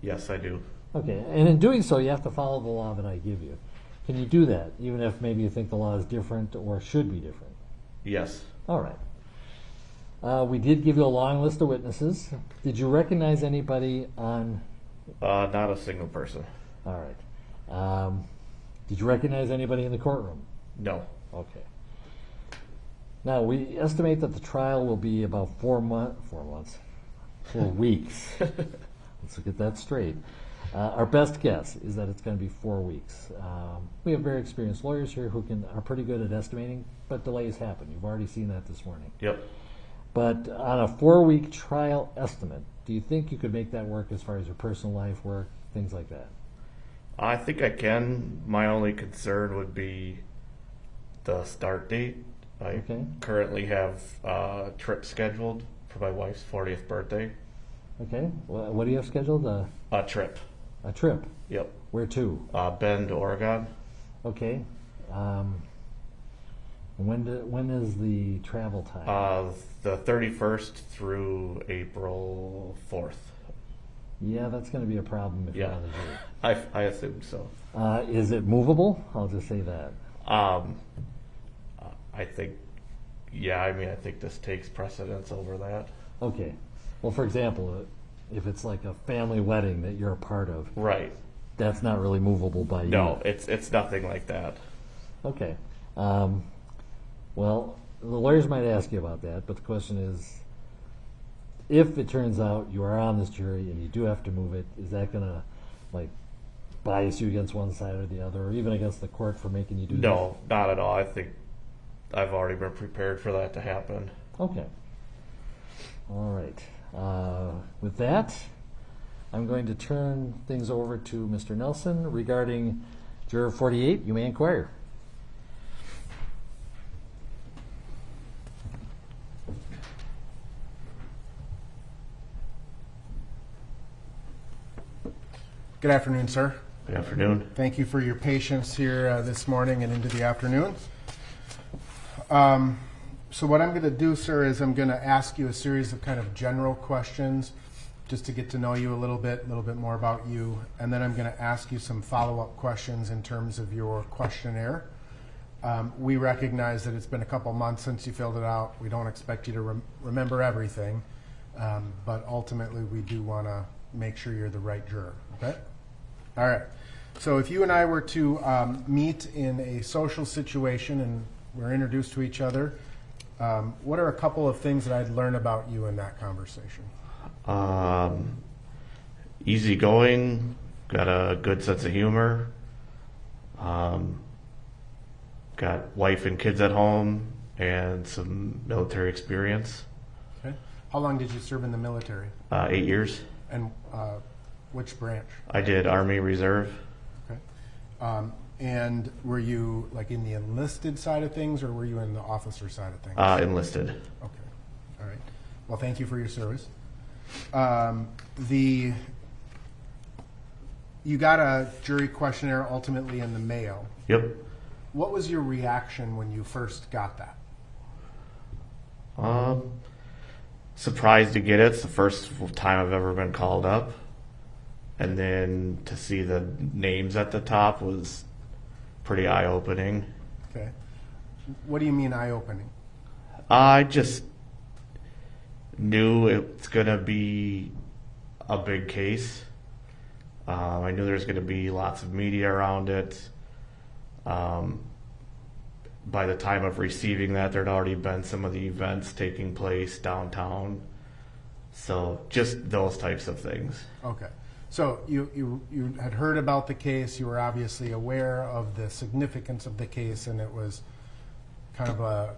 Yes, I do. Okay, and in doing so, you have to follow the law that I give you. Can you do that, even if maybe you think the law is different or should be different? Yes. All right. We did give you a long list of witnesses. Did you recognize anybody on? Not a single person. All right. Did you recognize anybody in the courtroom? No. Okay. Now, we estimate that the trial will be about 4 weeks. Let's get that straight. Our best guess is that it's going to be 4 weeks. We have very experienced lawyers here who are pretty good at estimating, but delays happen. You've already seen that this morning. Yep. But on a 4-week trial estimate, do you think you could make that work as far as your personal life work, things like that? I think I can. My only concern would be the start date. I currently have a trip scheduled for my wife's 40th birthday. Okay. Well, what do you have scheduled? A trip. A trip? Yep. Where to? Bend, Oregon. Okay. When is the travel time? The 31st through April 4th. Yeah, that's going to be a problem if you're on the jury. I assume so. Is it movable? I'll just say that. I think, I think this takes precedence over that. Okay. Well, for example, if it's like a family wedding that you're a part of, right? That's not really movable by you. No, it's nothing like that. Okay. Well, the lawyers might ask you about that, but the question is, if it turns out you are on this jury and you do have to move it, is that going to bias you against one side or the other, or even against the court for making you do that? No, not at all. I think I've already been prepared for that to happen. Okay. All right. With that, I'm going to turn things over to Mr. Nelson regarding Juror 48. You may inquire. Good afternoon, sir. Good afternoon. Thank you for your patience here this morning and into the afternoon. So what I'm going to do, sir, is I'm going to ask you a series of kind of general questions just to get to know you a little bit more about you, and then I'm going to ask you some follow-up questions in terms of your questionnaire. We recognize that it's been a couple months since you filled it out. We don't expect you to remember everything, but ultimately we do want to make sure you're the right juror, okay? All right. So if you and I were to meet in a social situation and we're introduced to each other, what are a couple of things that I'd learn about you in that conversation? Easygoing, got a good sense of humor, got wife and kids at home, and some military experience. Okay. How long did you serve in the military? 8 years. And which branch? I did Army Reserve. Okay. And were you in the enlisted side of things, or were you in the officer side of things? Enlisted. Okay. All right. Well, thank you for your service. You got a jury questionnaire ultimately in the mail. Yep. What was your reaction when you first got that? Surprised to get it. It's the first time I've ever been called up. And then to see the names at the top was pretty eye-opening. Okay. What do you mean eye-opening? I just knew it's going to be a big case. I knew there's going to be lots of media around it. By the time of receiving that, there'd already been some of the events taking place downtown. So just those types of things. Okay. So you had heard about the case. You were obviously aware of the significance of the case, and it was kind of a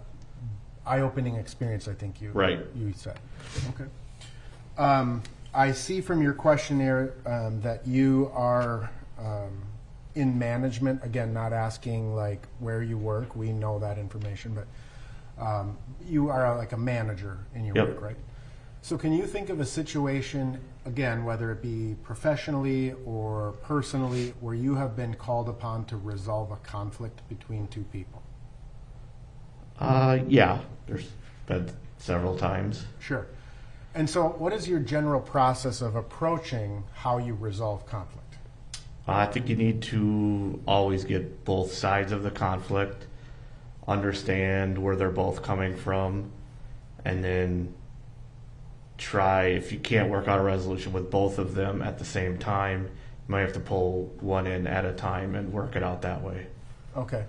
eye-opening experience, I think you said. Okay. I see from your questionnaire that you are in management. Again, not asking where you work. We know that information, but you are a manager in your work, right? So can you think of a situation, again, whether it be professionally or personally, where you have been called upon to resolve a conflict between two people? Yeah, there's been several times. Sure. And so what is your general process of approaching how you resolve conflict? I think you need to always get both sides of the conflict, understand where they're both coming from, and then try, if you can't work out a resolution with both of them at the same time, you might have to pull one in at a time and work it out that way. Okay.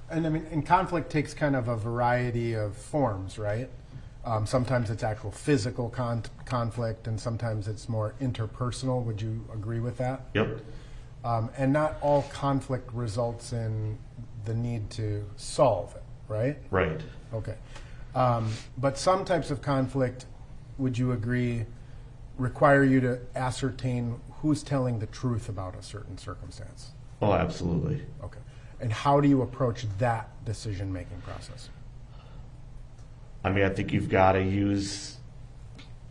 And I mean, and conflict takes kind of a variety of forms, right? Sometimes it's actual physical conflict, and sometimes it's more interpersonal. Would you agree with that? Yep. And not all conflict results in the need to solve it, right? Right. Okay. But some types of conflict, would you agree, require you to ascertain who's telling the truth about a certain circumstance? Oh, absolutely. Okay. And how do you approach that decision-making process? I mean, I think you've got to use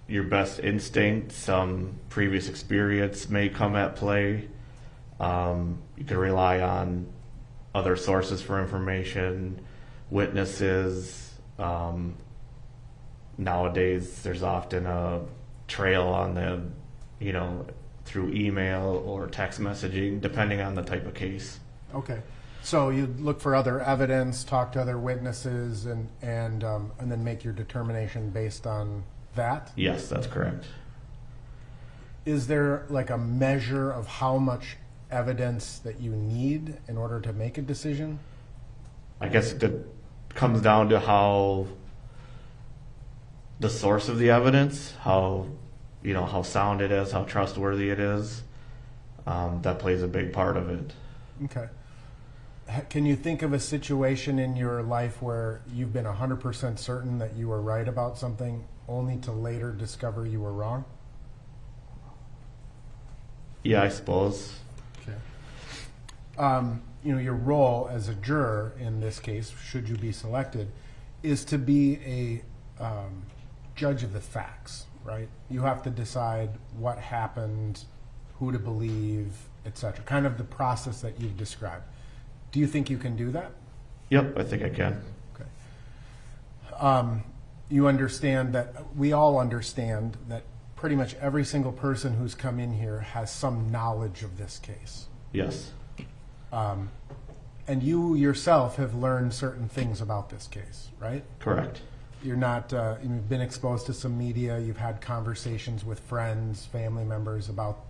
your best instinct. Some previous experience may come at play. You can rely on other sources for information, witnesses. Nowadays, there's often a trail on the, through email or text messaging, depending on the type of case. Okay. So you look for other evidence, talk to other witnesses, and then make your determination based on that? Yes, that's correct. Is there like a measure of how much evidence that you need in order to make a decision? I guess it comes down to how the source of the evidence, how sound it is, how trustworthy it is. That plays a big part of it. Okay. Can you think of a situation in your life where you've been 100% certain that you were right about something, only to later discover you were wrong? Yeah, I suppose. Okay. Your role as a juror in this case, should you be selected, is to be a judge of the facts, right? You have to decide what happened, who to believe, etc. Kind of the process that you've described. Do you think you can do that? Yep, I think I can. Okay. You understand that, we all understand that pretty much every single person who's come in here has some knowledge of this case. Yes. And you yourself have learned certain things about this case, right? Correct. You're not, you've been exposed to some media, you've had conversations with friends, family members about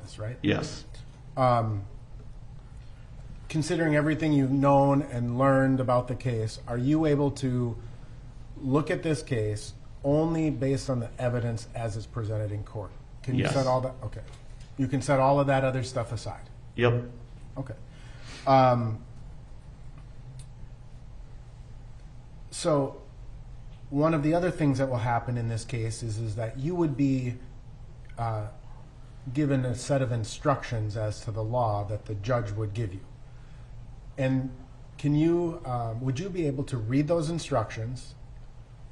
this, right? Yes. Considering everything you've known and learned about the case, are you able to look at this case only based on the evidence as it's presented in court? Can you Yes. set all that? Okay. You can set all of that other stuff aside. Yep. Okay. So one of the other things that will happen in this case is that you would be given a set of instructions as to the law that the judge would give you. And would you be able to read those instructions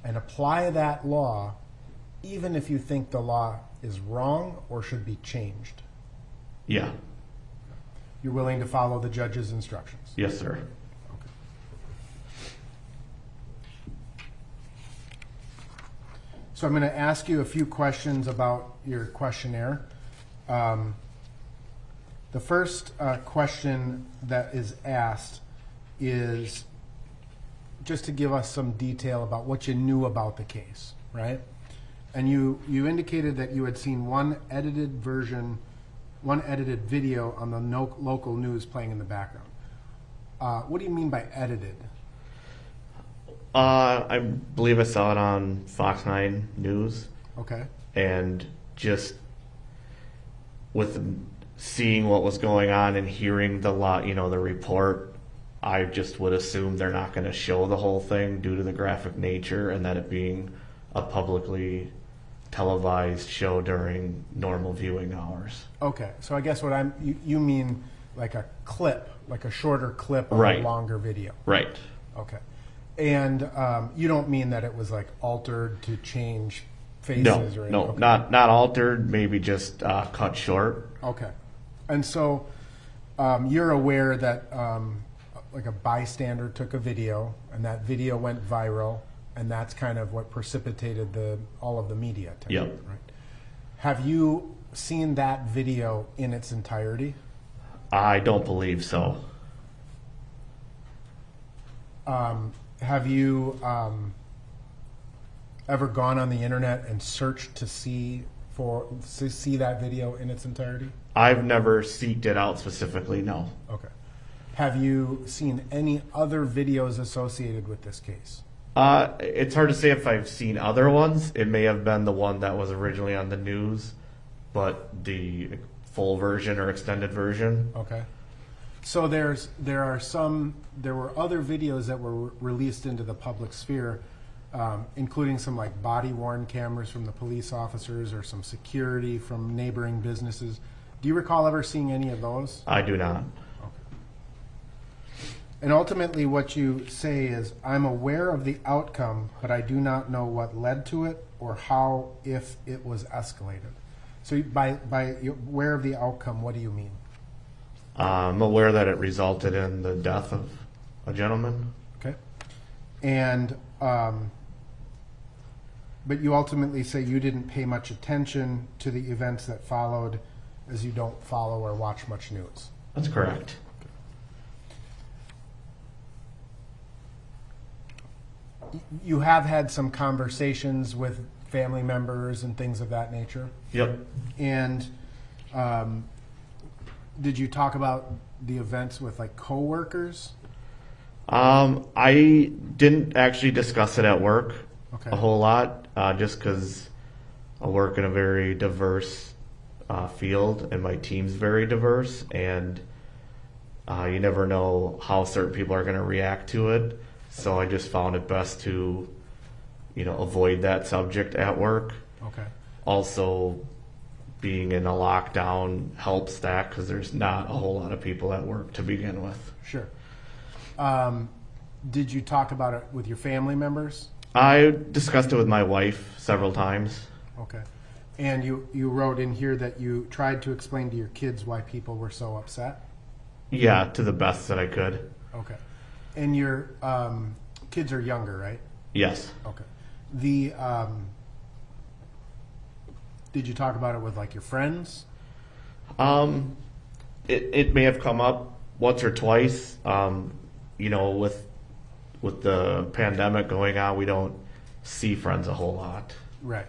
and apply that law even if you think the law is wrong or should be changed? Yeah. You're willing to follow the judge's instructions? Yes, sir. Okay. So I'm going to ask you a few questions about your questionnaire. The first question that is asked is just to give us some detail about what you knew about the case, right? And you indicated that you had seen one edited video on the local news playing in the background. What do you mean by edited? I believe I saw it on Fox 9 News. Okay. And just with seeing what was going on and hearing the report, I just would assume they're not going to show the whole thing due to the graphic nature and that it being a publicly televised show during normal viewing hours. Okay, so I guess you mean like a clip, like a shorter clip of Right. a longer video. Right. Okay. And you don't mean that it was like altered to change faces No, or anything? no, Okay. not altered, maybe just cut short. Okay. And so you're aware that like a bystander took a video and that video went viral, and that's kind of what precipitated all of the media attention, Yep. right? Have you seen that video in its entirety? I don't believe so. Have you ever gone on the internet and searched to see that video in its entirety? I've never seeked it out specifically, no. Okay. Have you seen any other videos associated with this case? It's hard to say if I've seen other ones. It may have been the one that was originally on the news, but the full version or extended version. Okay. So there were other videos that were released into the public sphere, including some like body-worn cameras from the police officers or some security from neighboring businesses. Do you recall ever seeing any of those? I do not. And ultimately what you say is, I'm aware of the outcome, but I do not know what led to it or how, if it was escalated. So by you're aware of the outcome, what do you mean? I'm aware that it resulted in the death of a gentleman. Okay. And, but you ultimately say you didn't pay much attention to the events that followed, as you don't follow or watch much news. That's correct. You have had some conversations with family members and things of that nature? Yep. And did you talk about the events with like coworkers? I didn't actually discuss it at work Okay. a whole lot, just because I work in a very diverse field and my team's very diverse, and you never know how certain people are going to react to it. So I just found it best to, avoid that subject at work. Okay. Also, being in a lockdown helps that because there's not a whole lot of people at work to begin with. Sure. Did you talk about it with your family members? I discussed it with my wife several times. Okay. And you wrote in here that you tried to explain to your kids why people were so upset? Yeah, to the best that I could. Okay. And your kids are younger, right? Yes. Okay. Did you talk about it with like your friends? It may have come up once or twice. With the pandemic going on, we don't see friends a whole lot. Right.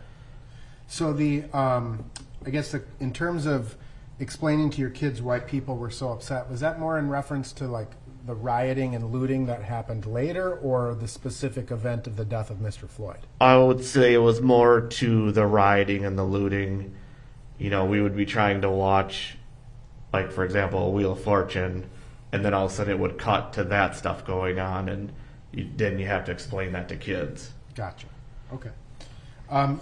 So I guess in terms of explaining to your kids why people were so upset, was that more in reference to like the rioting and looting that happened later, or the specific event of the death of Mr. Floyd? I would say it was more to the rioting and the looting. We would be trying to watch, like, for example, Wheel of Fortune, and then all of a sudden it would cut to that stuff going on, and then you have to explain that to kids. Gotcha. Okay.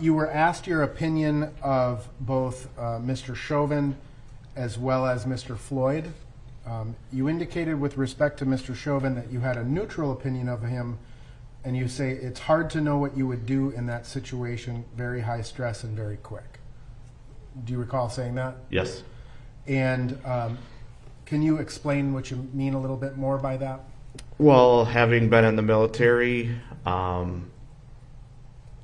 You were asked your opinion of both Mr. Chauvin as well as Mr. Floyd. You indicated with respect to Mr. Chauvin that you had a neutral opinion of him, and you say it's hard to know what you would do in that situation, very high stress and very quick. Do you recall saying that? Yes. And can you explain what you mean a little bit more by that? Well, having been in the military,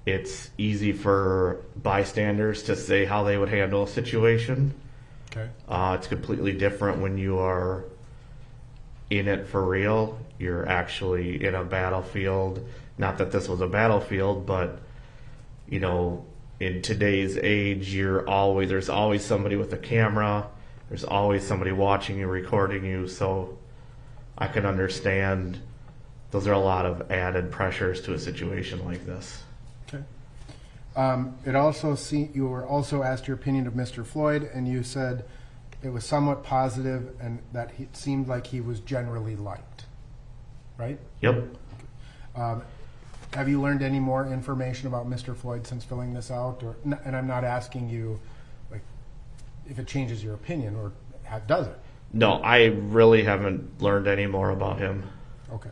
it's easy for bystanders to say how they would handle a situation. Okay. It's completely different when you are in it for real. You're actually in a battlefield. Not that this was a battlefield, but in today's age, there's always somebody with a camera. There's always somebody watching you, recording you. So I can understand those are a lot of added pressures to a situation like this. Okay. You were also asked your opinion of Mr. Floyd, and you said it was somewhat positive and that it seemed like he was generally liked, right? Yep. Have you learned any more information about Mr. Floyd since filling this out? And I'm not asking you like if it changes your opinion, or does it? No, I really haven't learned any more about him. Okay.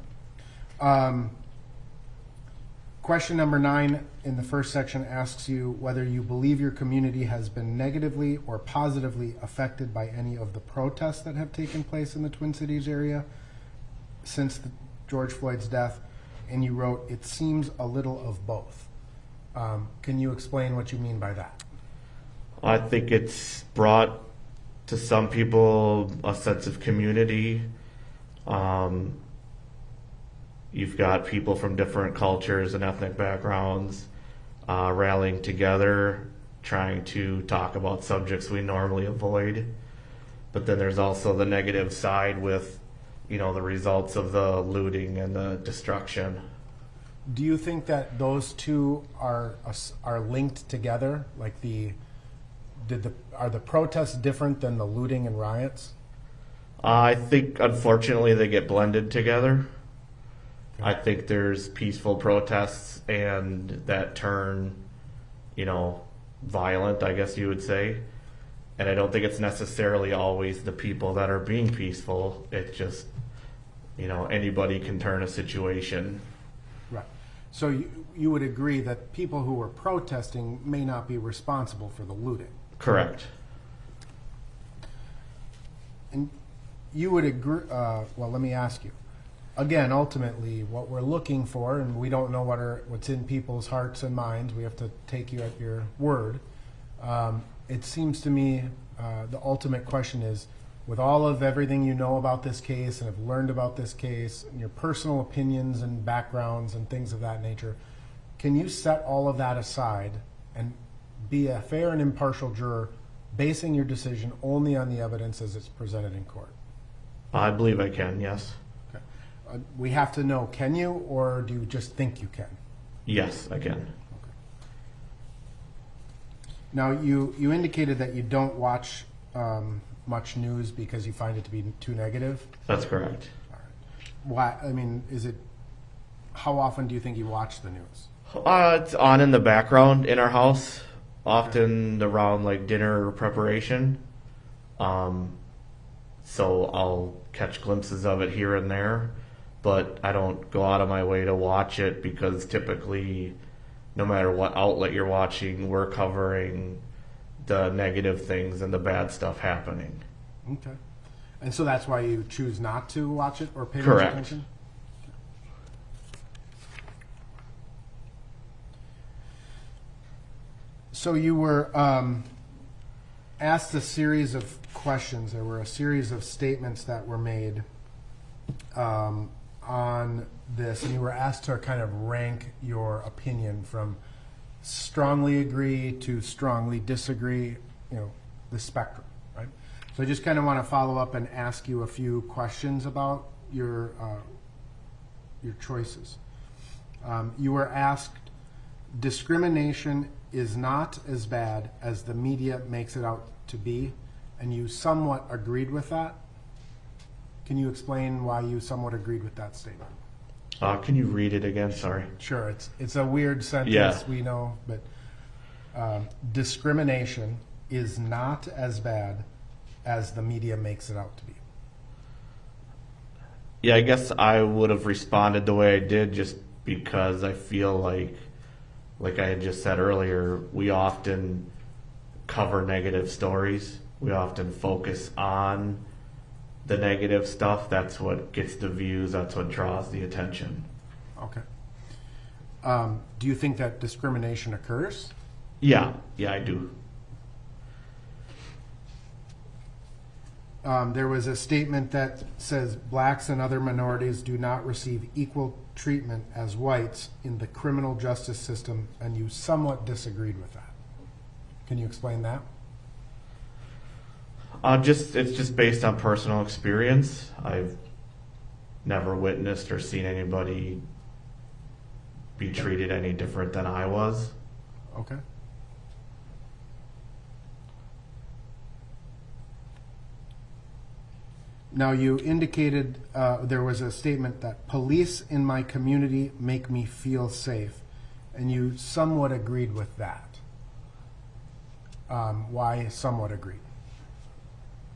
Question number 9 in the first section asks you whether you believe your community has been negatively or positively affected by any of the protests that have taken place in the Twin Cities area since George Floyd's death. And you wrote, it seems a little of both. Can you explain what you mean by that? I think it's brought to some people a sense of community. You've got people from different cultures and ethnic backgrounds rallying together, trying to talk about subjects we normally avoid. But then there's also the negative side with, the results of the looting and the destruction. Do you think that those two are linked together? Like are the protests different than the looting and riots? I think, unfortunately, they get blended together. I think there's peaceful protests and that turn, violent, I guess you would say. And I don't think it's necessarily always the people that are being peaceful. It's just, anybody can turn a situation. Right. So you would agree that people who were protesting may not be responsible for the looting? Correct. And you would agree, well, let me ask you. Again, ultimately, what we're looking for, and we don't know what's in people's hearts and minds, we have to take you at your word. It seems to me the ultimate question is, with all of everything you know about this case and have learned about this case, and your personal opinions and backgrounds and things of that nature, can you set all of that aside and be a fair and impartial juror, basing your decision only on the evidence as it's presented in court? I believe I can, yes. Okay. We have to know, can you, or do you just think you can? Yes, I can. Okay. Now, you indicated that you don't watch much news because you find it to be too negative? That's correct. All right. Why? I mean, how often do you think you watch the news? It's on in the background in our house, often around like dinner preparation. So I'll catch glimpses of it here and there, but I don't go out of my way to watch it because typically, no matter what outlet you're watching, we're covering the negative things and the bad stuff happening. Okay. And so that's why you choose not to watch it or pay much Correct. attention? So you were asked a series of questions. There were a series of statements that were made on this, and you were asked to kind of rank your opinion from strongly agree to strongly disagree, the spectrum, right? So I just kind of want to follow up and ask you a few questions about your choices. You were asked, discrimination is not as bad as the media makes it out to be, and you somewhat agreed with that. Can you explain why you somewhat agreed with that statement? Can you read it again? Sorry. Sure. It's a weird sentence, Yeah. we know, but discrimination is not as bad as the media makes it out to be. Yeah, I guess I would have responded the way I did just because I feel like I had just said earlier, we often cover negative stories. We often focus on the negative stuff. That's what gets the views. That's what draws the attention. Okay. Do you think that discrimination occurs? Yeah, I do. There was a statement that says blacks and other minorities do not receive equal treatment as whites in the criminal justice system, and you somewhat disagreed with that. Can you explain that? It's just based on personal experience. I've never witnessed or seen anybody be treated any different than I was. Okay. Now, you indicated there was a statement that police in my community make me feel safe, and you somewhat agreed with that. Why somewhat agreed?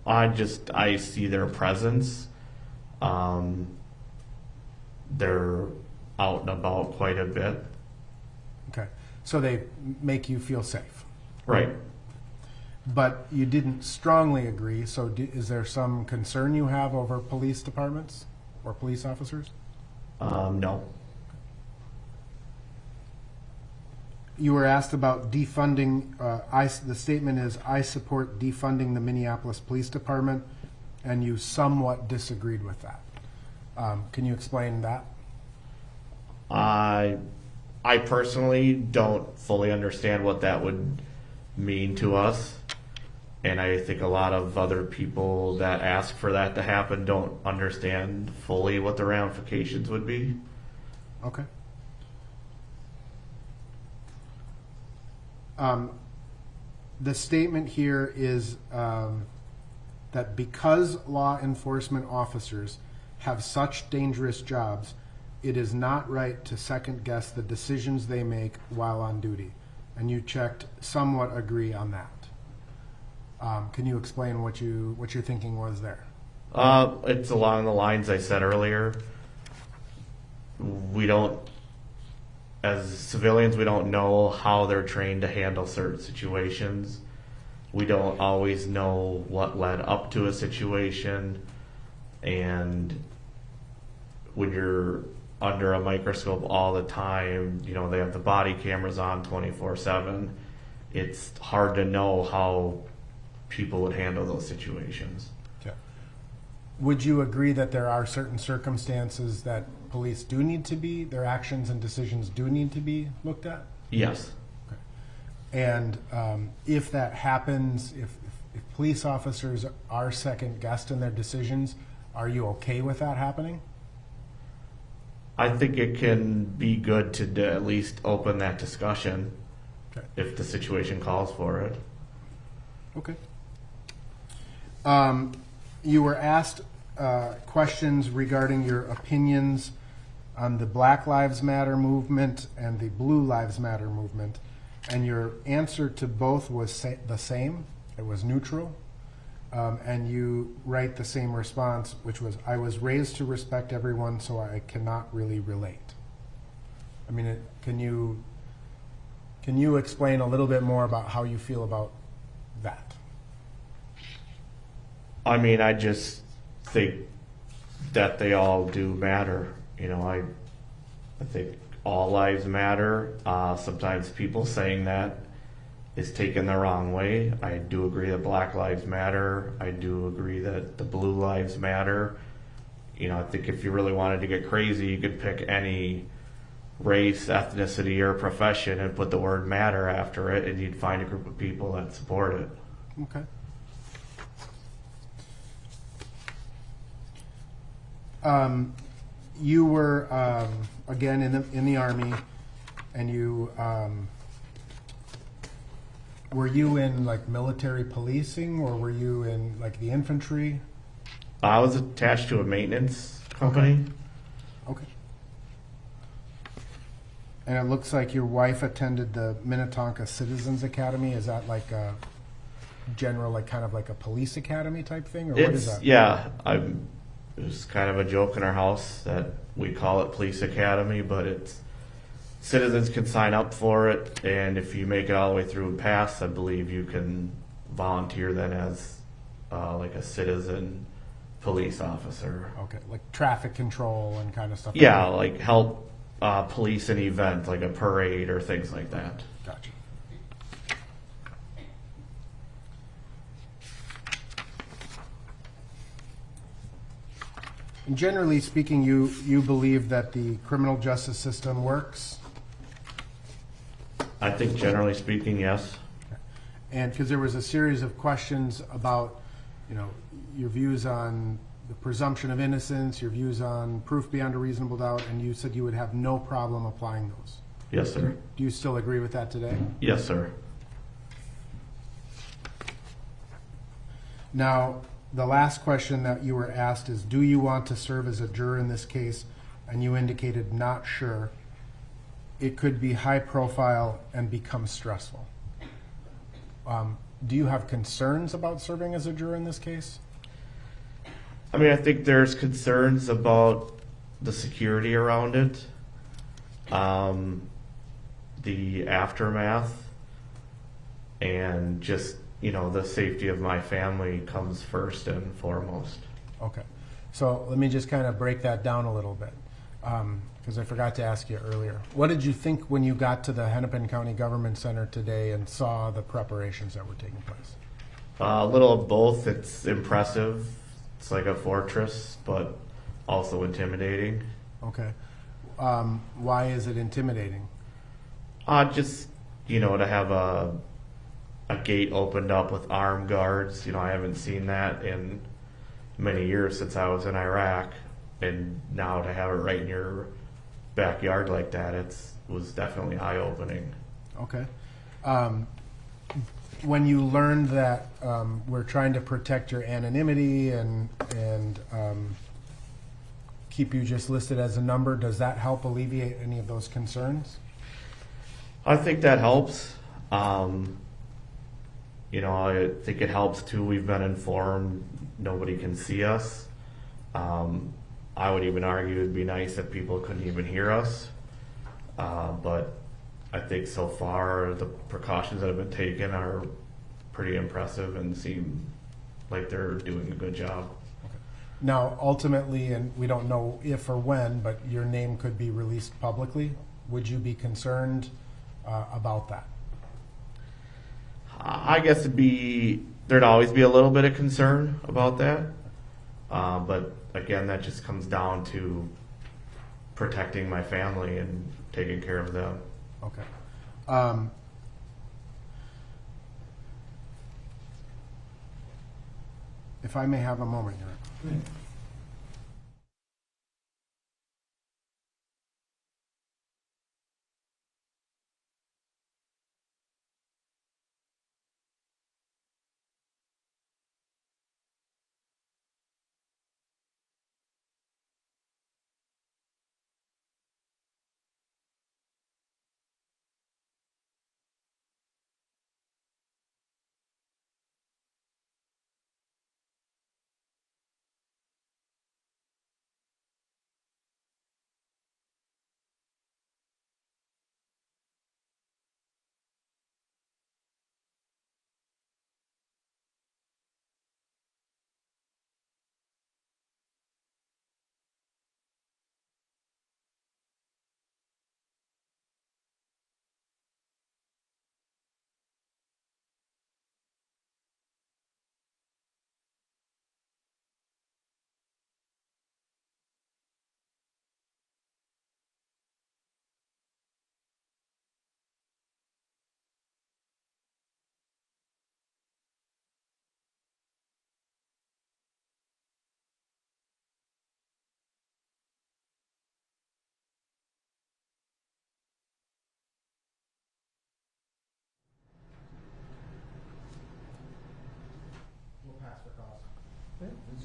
I see their presence. They're out and about quite a bit. Okay. So they make you feel safe. Right. But you didn't strongly agree, so is there some concern you have over police departments or police officers? No. You were asked about defunding. The statement is, I support defunding the Minneapolis Police Department, and you somewhat disagreed with that. Can you explain that? I personally don't fully understand what that would mean to us. And I think a lot of other people that ask for that to happen don't understand fully what the ramifications would be. Okay. The statement here is that because law enforcement officers have such dangerous jobs, it is not right to second guess the decisions they make while on duty. And you checked somewhat agree on that. Can you explain what your thinking was there? It's along the lines I said earlier. We don't, as civilians, we don't know how they're trained to handle certain situations. We don't always know what led up to a situation. And when you're under a microscope all the time, you know, they have the body cameras on 24/7. It's hard to know how people would handle those situations. Okay. Would you agree that there are certain circumstances that police do need to be, their actions and decisions do need to be looked at? Yes. Okay. And if that happens, if police officers are second guessed in their decisions, are you okay with that happening? I think it can be good to at least open that discussion. Okay. If the situation calls for it. Okay. You were asked questions regarding your opinions on the Black Lives Matter movement and the Blue Lives Matter movement, and your answer to both was the same. It was neutral. And you write the same response, which was, I was raised to respect everyone, so I cannot really relate. I mean, can you explain a little bit more about how you feel about that? I mean, I just think that they all do matter. You know, I think all lives matter. Sometimes people saying that is taken the wrong way. I do agree that Black Lives Matter. I do agree that the Blue Lives Matter. You know, I think if you really wanted to get crazy, you could pick any race, ethnicity, or profession and put the word matter after it, and you'd find a group of people that support it. Okay. You were again in the Army, and you were you in like military policing, or were you in like the infantry? I was attached to a maintenance company. Okay. And it looks like your wife attended the Minnetonka Citizens Academy. Is that like a general, like kind of like a police academy type thing, or what is that? Yeah, it was kind of a joke in our house that we call it Police Academy, but it's citizens can sign up for it, and if you make it all the way through and pass, I believe you can volunteer then as like a citizen police officer. Okay, like traffic control and kind of stuff. Yeah, like help police an event, like a parade or things like that. Gotcha. And generally speaking, you believe that the criminal justice system works? I think generally speaking, yes. And because there was a series of questions about, you know, your views on the presumption of innocence, your views on proof beyond a reasonable doubt, and you said you would have no problem applying those. Yes, sir. Do you still agree with that today? Yes, sir. Now, the last question that you were asked is, do you want to serve as a juror in this case? And you indicated not sure. It could be high profile and become stressful. Do you have concerns about serving as a juror in this case? I mean, I think there's concerns about the security around it, the aftermath, and just, you know, the safety of my family comes first and foremost. Okay. So let me just kind of break that down a little bit. because I forgot to ask you earlier. What did you think when you got to the Hennepin County Government Center today and saw the preparations that were taking place? A little of both. It's impressive. It's like a fortress, but also intimidating. Okay. Why is it intimidating? Just, to have a gate opened up with armed guards. I haven't seen that in many years since I was in Iraq. And now to have it right in your backyard like that, was definitely eye-opening. Okay. When you learned that we're trying to protect your anonymity and keep you just listed as a number, does that help alleviate any of those concerns? I think that helps. I think it helps too. We've been informed nobody can see us. I would even argue it'd be nice if people couldn't even hear us. But I think so far the precautions that have been taken are pretty impressive and seem like they're doing a good job. Now, ultimately, and we don't know if or when, but your name could be released publicly. Would you be concerned about that? I guess there'd always be a little bit of concern about that. But again, that just comes down to protecting my family and taking care of them. Okay. If I may have a moment here.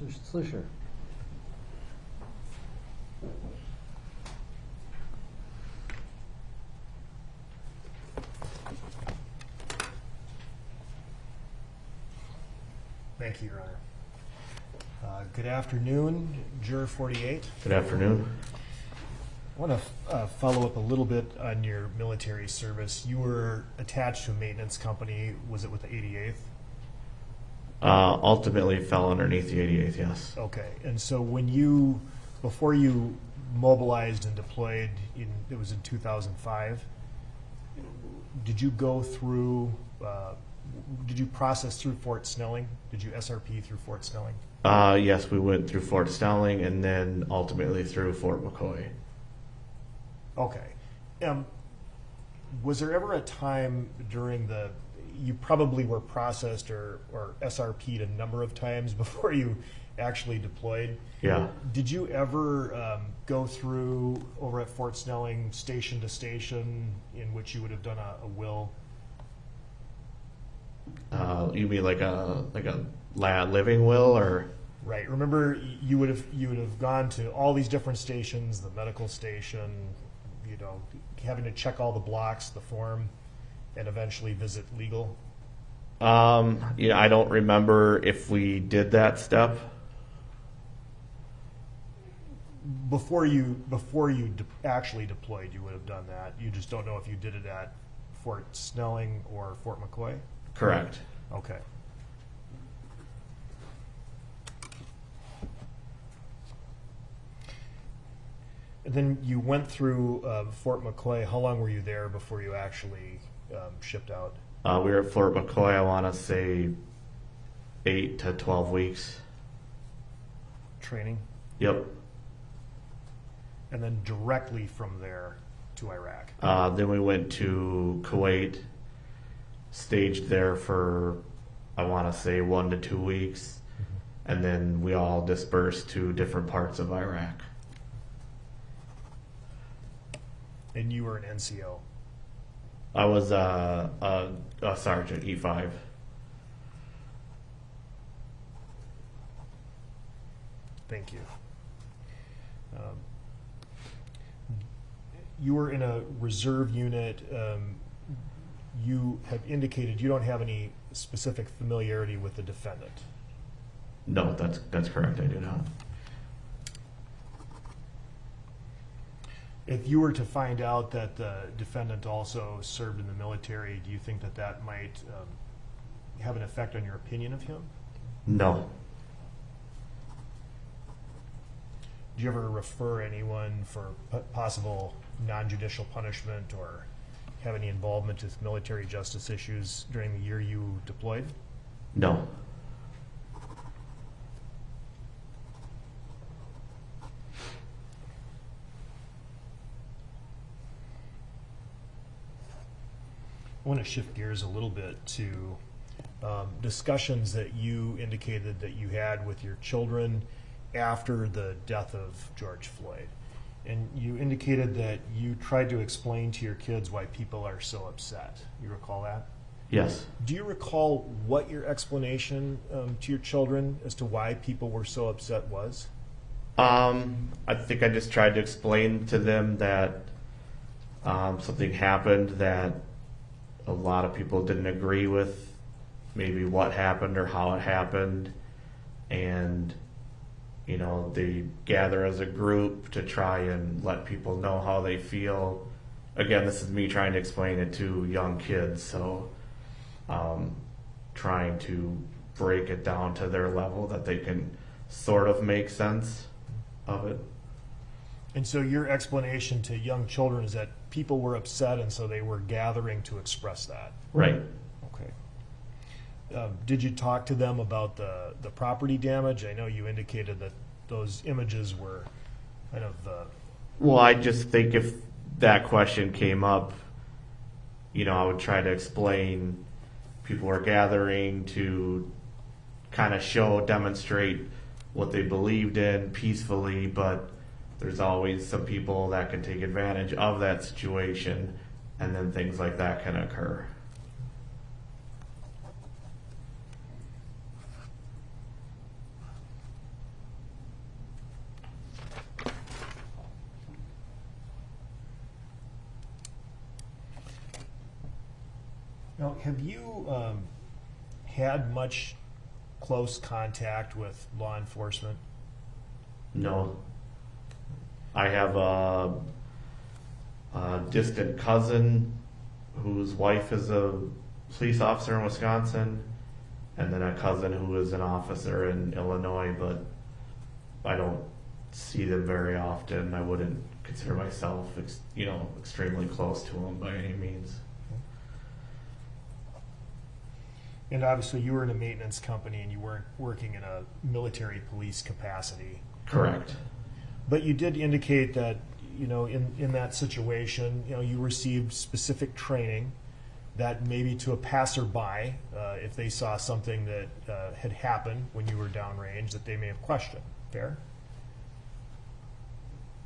Mr. Slisher. Thank you, Your Honor. Good afternoon, Juror 48. Good afternoon. I want to follow up a little bit on your military service. You were attached to a maintenance company. Was it with the 88th? Ultimately fell underneath the 88th, yes. Okay. And so before you mobilized and deployed, it was in 2005, did you go through, did you process through Fort Snelling? Did you SRP through Fort Snelling? Yes, we went through Fort Snelling and then ultimately through Fort McCoy. Okay. Was there ever a time during you probably were processed or SRP'd a number of times before you actually deployed? Yeah. Did you ever go through over at Fort Snelling station to station in which you would have done a will? You mean like a living will, or? Right. Remember, you would have gone to all these different stations, the medical station, having to check all the blocks, the form, and eventually visit legal. I don't remember if we did that step. Before you actually deployed, you would have done that. You just don't know if you did it at Fort Snelling or Fort McCoy? Correct. Okay. And then you went through Fort McCoy. How long were you there before you actually shipped out? We were at Fort McCoy, I want to say 8 to 12 weeks. Training? Yep. And then directly from there to Iraq? Then we went to Kuwait, staged there for, I want to say 1 to 2 weeks, and then we all dispersed to different parts of Iraq. And you were an NCO? I was a sergeant, E5. Thank you. You were in a reserve unit. You have indicated you don't have any specific familiarity with the defendant. No, that's correct. I do not. If you were to find out that the defendant also served in the military, do you think that that might have an effect on your opinion of him? No. Do you ever refer anyone for possible non-judicial punishment or have any involvement with military justice issues during the year you deployed? No. I want to shift gears a little bit to discussions that you indicated that you had with your children after the death of George Floyd. And you indicated that you tried to explain to your kids why people are so upset. You recall that? Yes. Do you recall what your explanation to your children as to why people were so upset was? I think I just tried to explain to them that something happened that a lot of people didn't agree with, maybe what happened or how it happened, and you know, they gather as a group to try and let people know how they feel. Again, this is me trying to explain it to young kids, so trying to break it down to their level that they can sort of make sense of it. And so your explanation to young children is that people were upset and so they were gathering to express that. Right. Okay. Did you talk to them about the property damage? I know you indicated that those images were kind of... Well, I just think if that question came up, you know, I would try to explain people were gathering to kind of demonstrate what they believed in peacefully, but there's always some people that can take advantage of that situation, and then things like that can occur. Now, have you had much close contact with law enforcement? No. I have a distant cousin whose wife is a police officer in Wisconsin, and then a cousin who is an officer in Illinois, but I don't see them very often. I wouldn't consider myself, extremely close to them by any means. And obviously you were in a maintenance company and you weren't working in a military police capacity. Correct. But you did indicate that, in that situation, you received specific training that maybe to a passerby, if they saw something that had happened when you were downrange, that they may have questioned. Fair?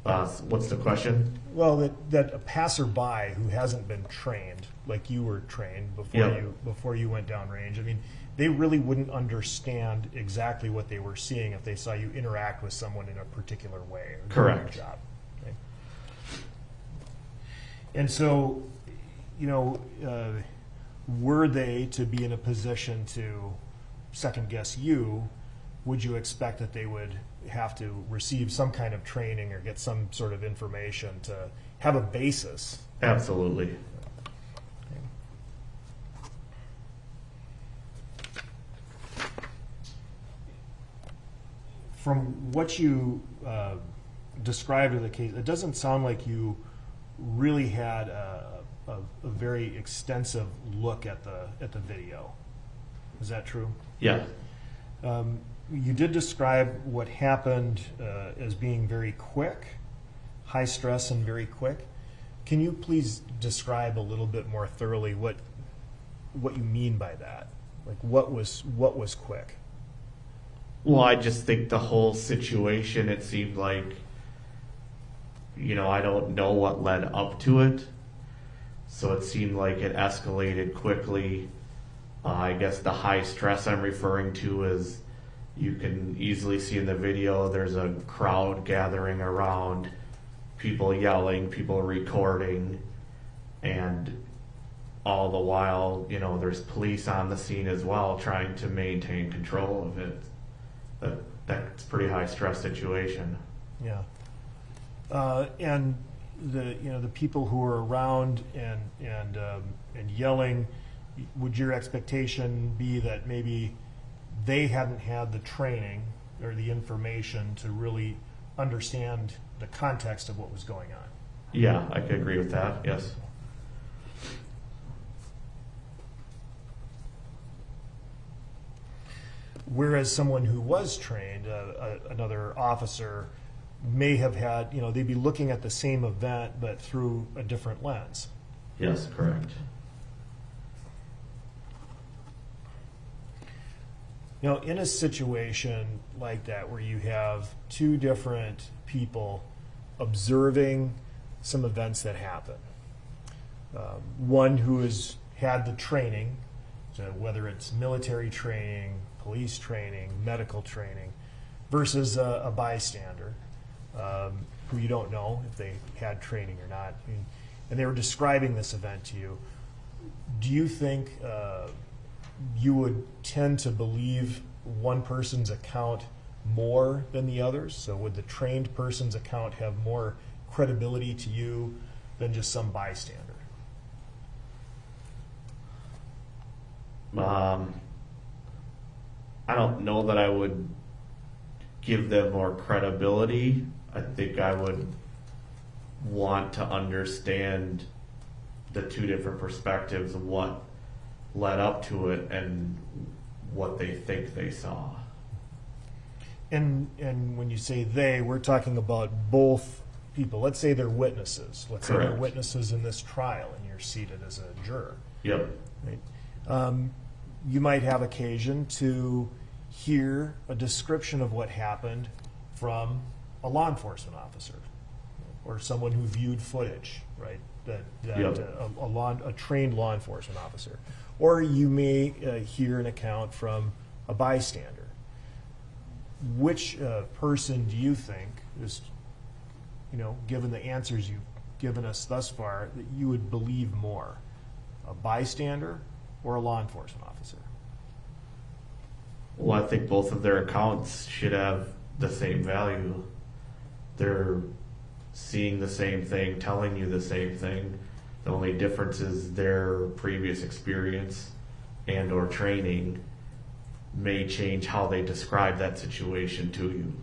What's the question? Well, that a passerby who hasn't been trained, like you were trained before you went downrange, I mean, they really wouldn't understand exactly what they were seeing if they saw you interact with someone in a particular way. Or correct. Job. Okay. And so, were they to be in a position to second guess you, would you expect that they would have to receive some kind of training or get some sort of information to have a basis? Absolutely. From what you described the case, it doesn't sound like you really had a very extensive look at the video. Is that true? Yeah. You did describe what happened as being very quick, high stress and very quick. Can you please describe a little bit more thoroughly what you mean by that? Like what was quick? Well, I just think the whole situation, it seemed like, I don't know what led up to it. So it seemed like it escalated quickly. I guess the high stress I'm referring to is, you can easily see in the video, there's a crowd gathering around, people yelling, people recording, and all the while, there's police on the scene as well trying to maintain control of it. That's a pretty high stress situation. Yeah. And the people who were around and yelling, would your expectation be that maybe they hadn't had the training or the information to really understand the context of what was going on? Yeah, I could agree with that, yes. Whereas someone who was trained, another officer, may have had, they'd be looking at the same event but through a different lens. Yes, correct. In a situation like that where you have two different people observing some events that happen, one who has had the training, so whether it's military training, police training, medical training, versus a bystander who you don't know if they had training or not, and they were describing this event to you, do you think you would tend to believe one person's account more than the others? So would the trained person's account have more credibility to you than just some bystander? I don't know that I would give them more credibility. I think I would want to understand the two different perspectives of what led up to it and what they think they saw. And when you say they, we're talking about both people. Let's say they're witnesses. Let's say they're witnesses in this trial and you're seated as a juror. Yep. Right? You might have occasion to hear a description of what happened from a law enforcement officer or someone who viewed footage, right? A trained law enforcement officer. Or you may hear an account from a bystander. Which person do you think is, given the answers you've given us thus far, that you would believe more? A bystander or a law enforcement officer? Well, I think both of their accounts should have the same value. They're seeing the same thing, telling you the same thing. The only difference is their previous experience and or training may change how they describe that situation to you.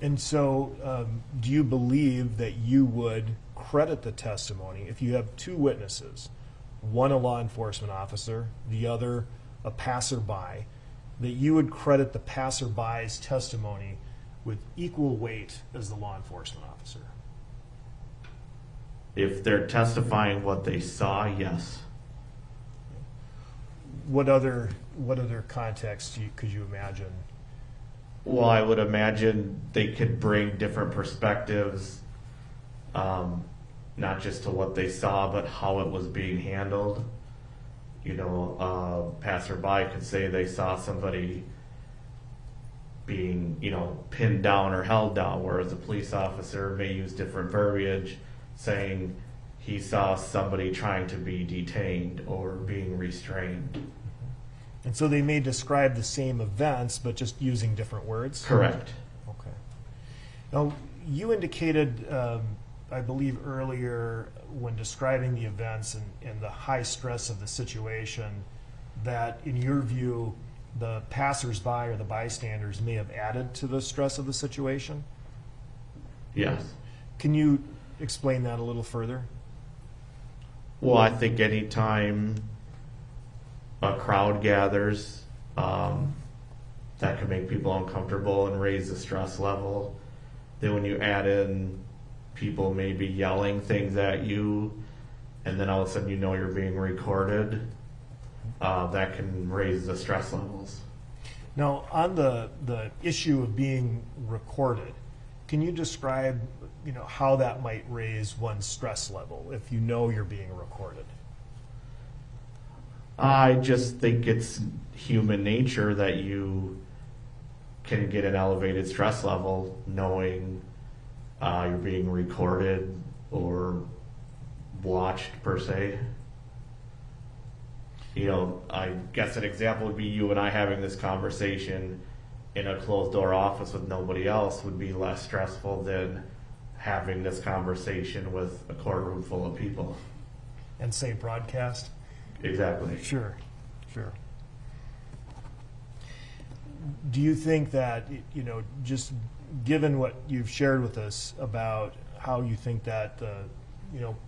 And so do you believe that you would credit the testimony if you have two witnesses, one a law enforcement officer, the other a passerby, that you would credit the passerby's testimony with equal weight as the law enforcement officer? If they're testifying what they saw, yes. What other context could you imagine? Well, I would imagine they could bring different perspectives, not just to what they saw, but how it was being handled. A passerby could say they saw somebody being, pinned down or held down, whereas a police officer may use different verbiage, saying he saw somebody trying to be detained or being restrained. And so they may describe the same events, but just using different words? Correct. Okay. Now, you indicated, I believe earlier, when describing the events and the high stress of the situation, that in your view, the passersby or the bystanders may have added to the stress of the situation? Yes. Can you explain that a little further? Well, I think anytime a crowd gathers, that can make people uncomfortable and raise the stress level. Then when you add in people maybe yelling things at you, and then all of a sudden you know you're being recorded, that can raise the stress levels. Now, on the issue of being recorded, can you describe, how that might raise one's stress level if you know you're being recorded? I just think it's human nature that you can get an elevated stress level knowing you're being recorded or watched, per se. I guess an example would be you and I having this conversation in a closed door office with nobody else would be less stressful than having this conversation with a courtroom full of people. And say broadcast? Exactly. Sure. Do you think that, just given what you've shared with us about how you think that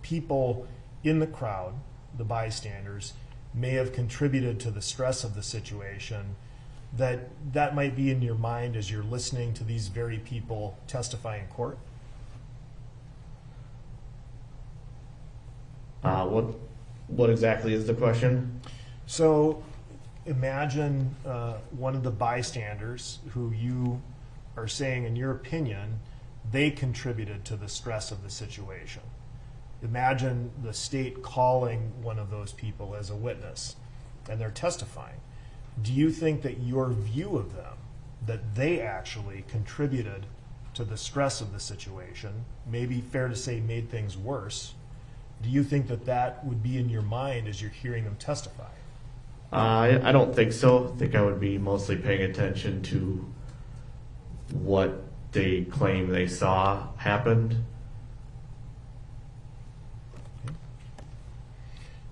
people in the crowd, the bystanders, may have contributed to the stress of the situation, that might be in your mind as you're listening to these very people testify in court? What exactly is the question? So imagine one of the bystanders who you are saying, in your opinion, they contributed to the stress of the situation. Imagine the state calling one of those people as a witness, and they're testifying. Do you think that your view of them, that they actually contributed to the stress of the situation, maybe fair to say made things worse, do you think that would be in your mind as you're hearing them testify? I don't think so. I think I would be mostly paying attention to what they claim they saw happened.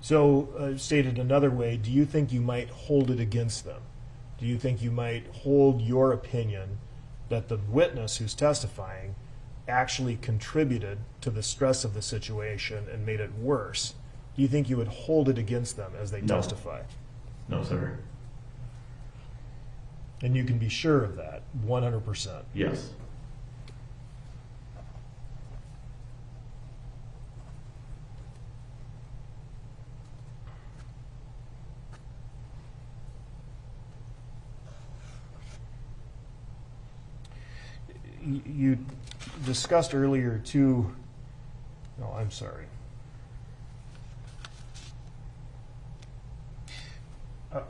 So, stated another way, do you think you might hold it against them? Do you think you might hold your opinion that the witness who's testifying actually contributed to the stress of the situation and made it worse? Do you think you would hold it against them as they testify? No, sir. And you can be sure of that, 100%. Yes. You discussed earlier too, no, I'm sorry.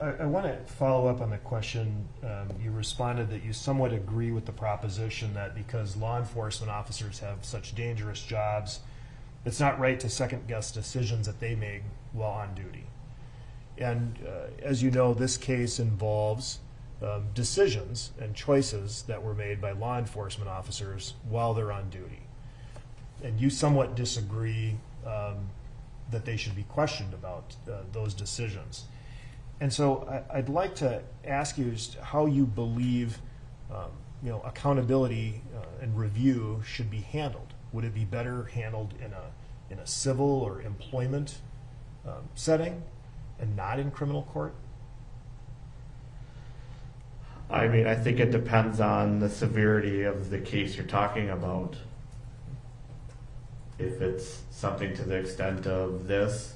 I want to follow up on the question. You responded that you somewhat agree with the proposition that because law enforcement officers have such dangerous jobs, it's not right to second-guess decisions that they make while on duty. And as you know, this case involves decisions and choices that were made by law enforcement officers while they're on duty. And you somewhat disagree that they should be questioned about those decisions. And so I'd like to ask you just how you believe accountability and review should be handled. Would it be better handled in a civil or employment setting and not in criminal court? I mean, I think it depends on the severity of the case you're talking about. If it's something to the extent of this,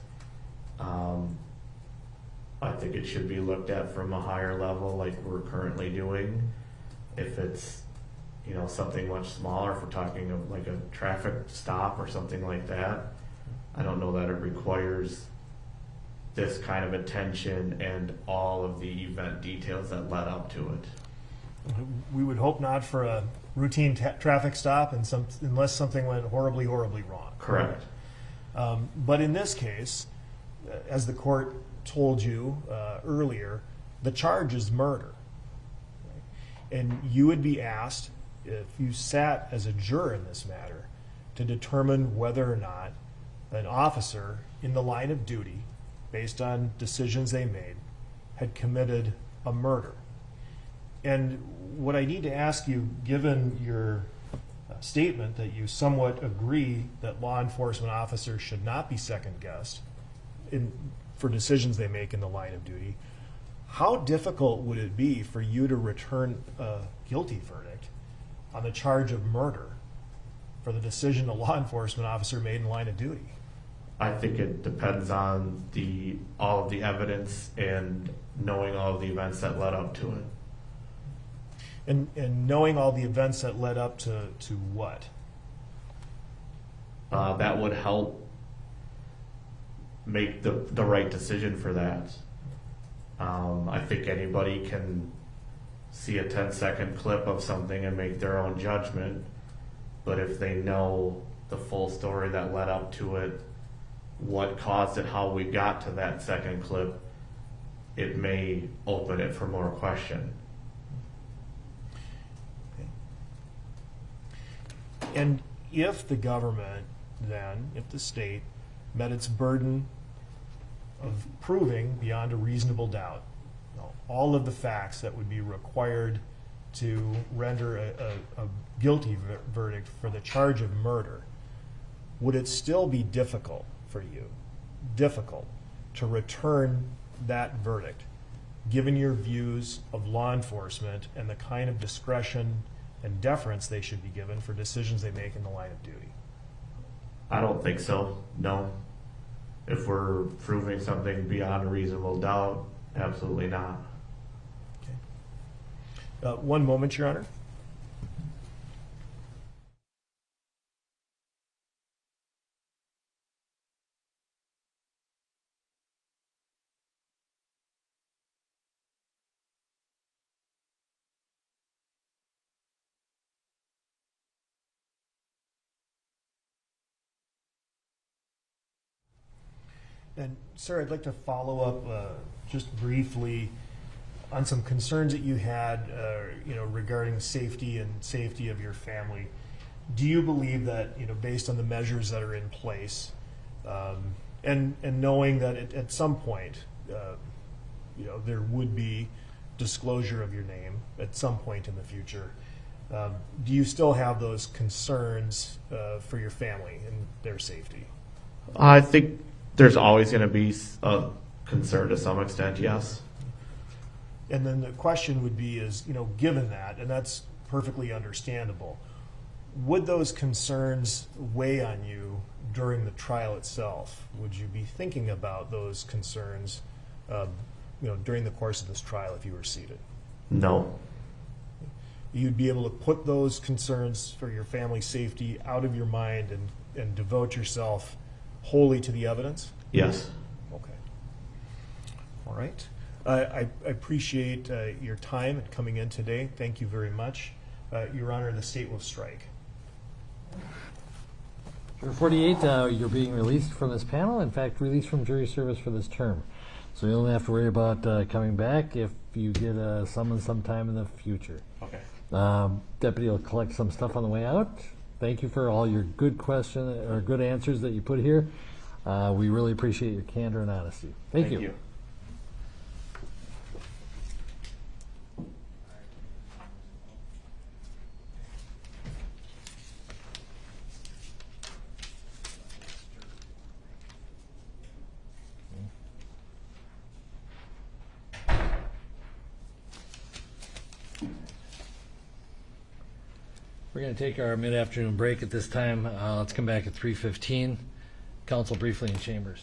I think it should be looked at from a higher level like we're currently doing. If it's, something much smaller, if we're talking of like a traffic stop or something like that, I don't know that it requires this kind of attention and all of the event details that led up to it. We would hope not for a routine traffic stop unless something went horribly, horribly wrong. Correct. But in this case, as the court told you earlier, the charge is murder. And you would be asked, if you sat as a juror in this matter, to determine whether or not an officer in the line of duty, based on decisions they made, had committed a murder. And what I need to ask you, given your statement that you somewhat agree that law enforcement officers should not be second-guessed for decisions they make in the line of duty, how difficult would it be for you to return a guilty verdict on the charge of murder for the decision a law enforcement officer made in the line of duty? I think it depends on all of the evidence and knowing all of the events that led up to it. And knowing all the events that led up to what? That would help make the right decision for that. I think anybody can see a 10-second clip of something and make their own judgment, but if they know the full story that led up to it, what caused it, how we got to that second clip, it may open it for more question. And if the government then, if the state met its burden of proving beyond a reasonable doubt all of the facts that would be required to render a guilty verdict for the charge of murder, would it still be difficult for you, to return that verdict, given your views of law enforcement and the kind of discretion and deference they should be given for decisions they make in the line of duty? I don't think so, no. If we're proving something beyond a reasonable doubt, absolutely not. Okay. One moment, Your Honor. And sir, I'd like to follow up just briefly on some concerns that you had, regarding safety and safety of your family. Do you believe that, based on the measures that are in place, and knowing that at some point, there would be disclosure of your name at some point in the future, do you still have those concerns for your family and their safety? I think there's always going to be a concern to some extent, yes. And then the question would be is, given that, and that's perfectly understandable, would those concerns weigh on you during the trial itself? Would you be thinking about those concerns, during the course of this trial if you were seated? No. You'd be able to put those concerns for your family's safety out of your mind and devote yourself wholly to the evidence? Yes. Okay. All right. I appreciate your time and coming in today. Thank you very much. Your Honor, the state will strike. Juror 48, you're being released from this panel. In fact, released from jury service for this term. So you only have to worry about coming back if you get a summons sometime in the future. Okay. Deputy will collect some stuff on the way out. Thank you for all your good questions or good answers that you put here. We really appreciate your candor and honesty. Thank you. We're going to take our mid-afternoon break at this time. Let's come back at 3:15. Council briefly in chambers.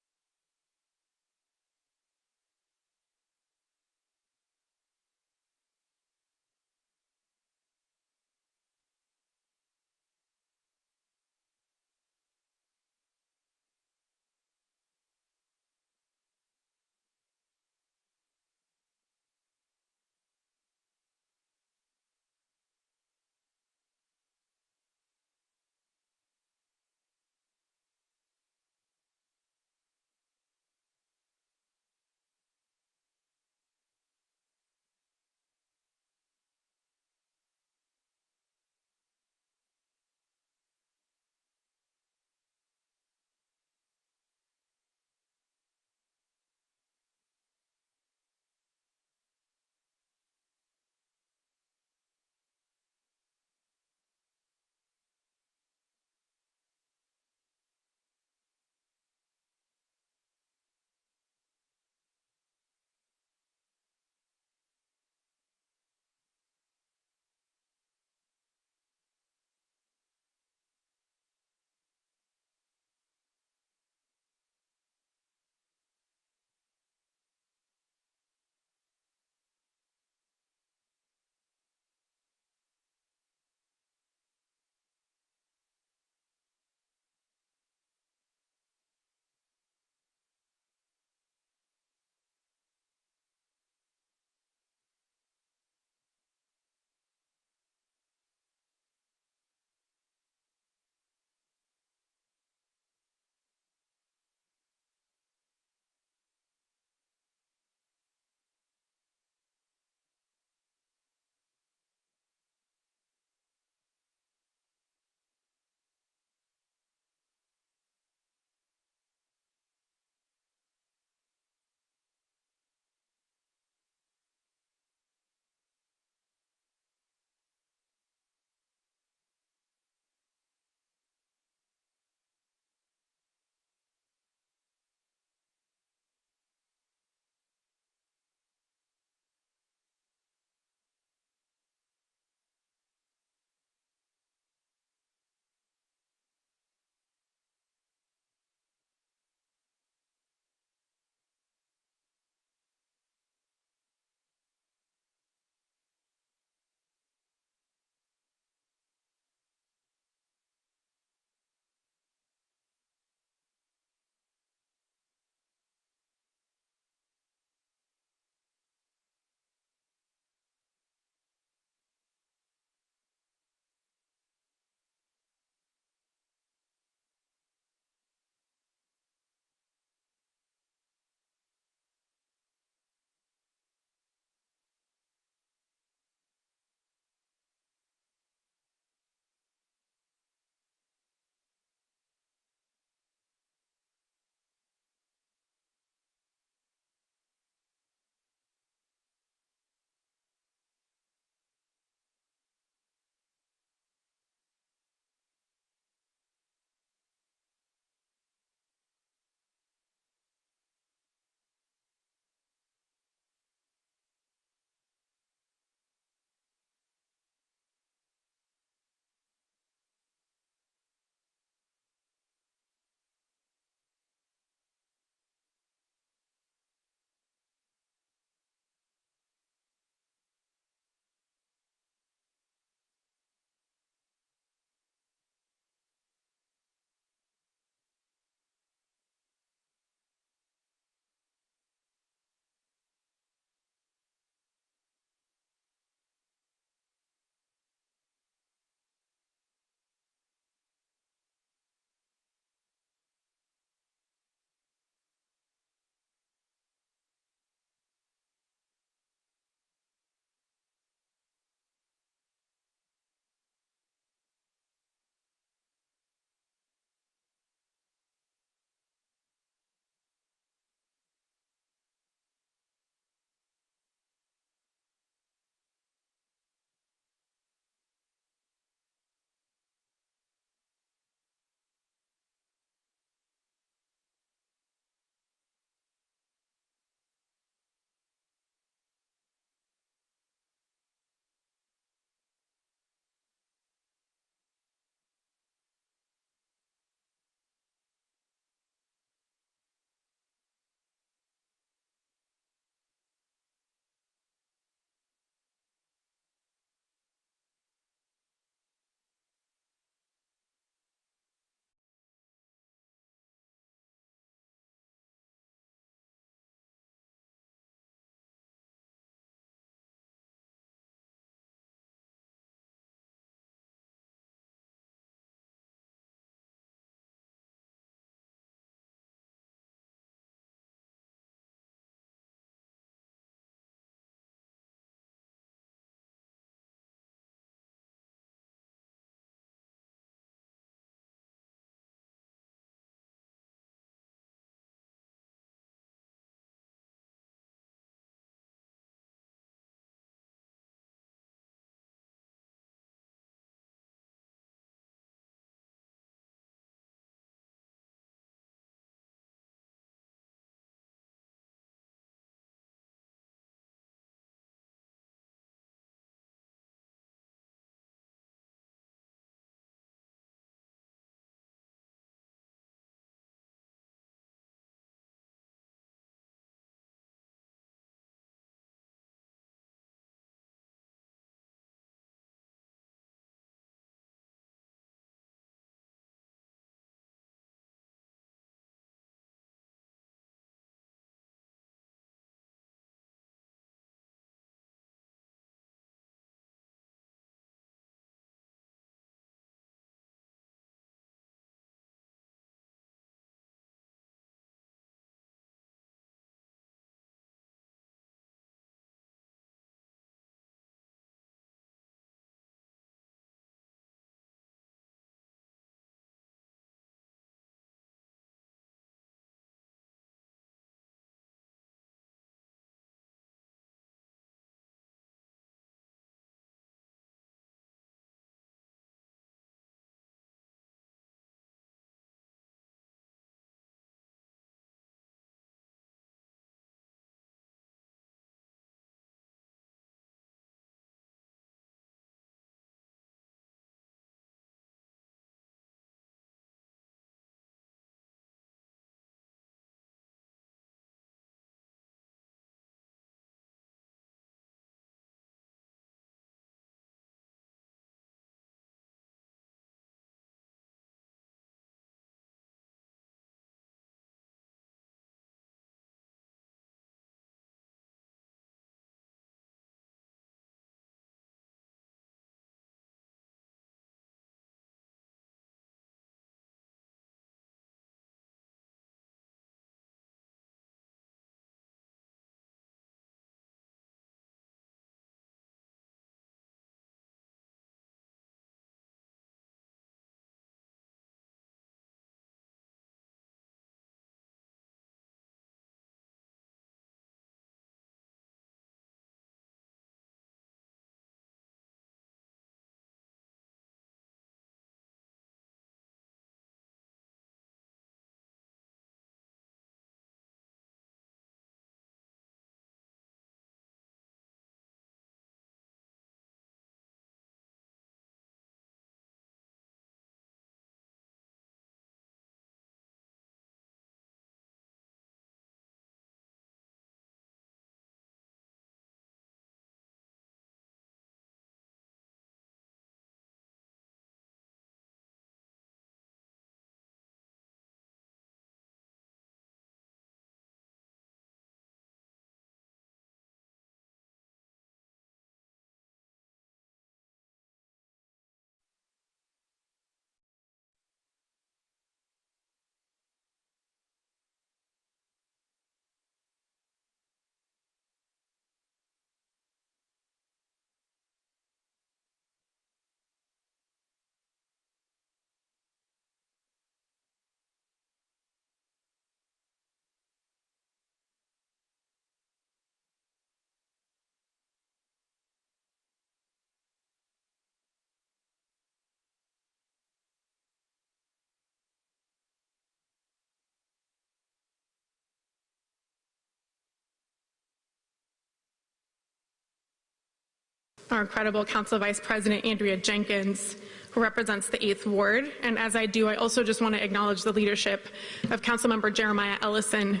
our incredible Council Vice President Andrea Jenkins, who represents the 8th Ward. And as I do, I also just want to acknowledge the leadership of Councilmember Jeremiah Ellison,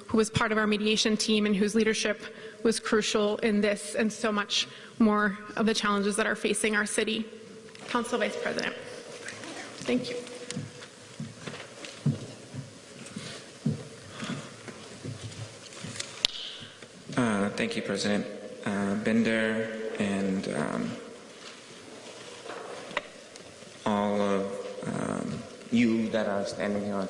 who was part of our mediation team and whose leadership was crucial in this and so much more of the challenges that are facing our city. Council Vice President. Thank you. Thank you, President Bender, and all of you that are standing here on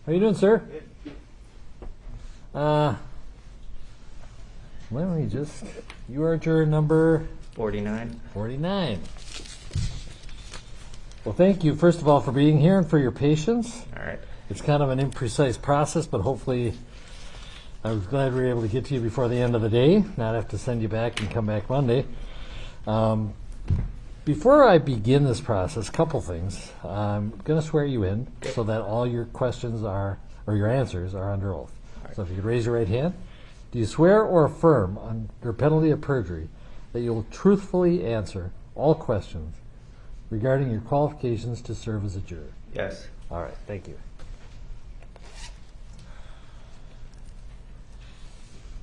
How you doing, sir? Let me just, you are juror number 49. 49. Well, thank you, first of all, for being here and for your patience. All right. It's kind of an imprecise process, but hopefully I was glad we were able to get to you before the end of the day, not have to send you back and come back Monday. Before I begin this process, a couple things. I'm going to swear you in so that all your questions are, or your answers are under oath. So if you could raise your right hand. Do you swear or affirm under penalty of perjury that you will truthfully answer all questions regarding your qualifications to serve as a juror? Yes. All right, thank you.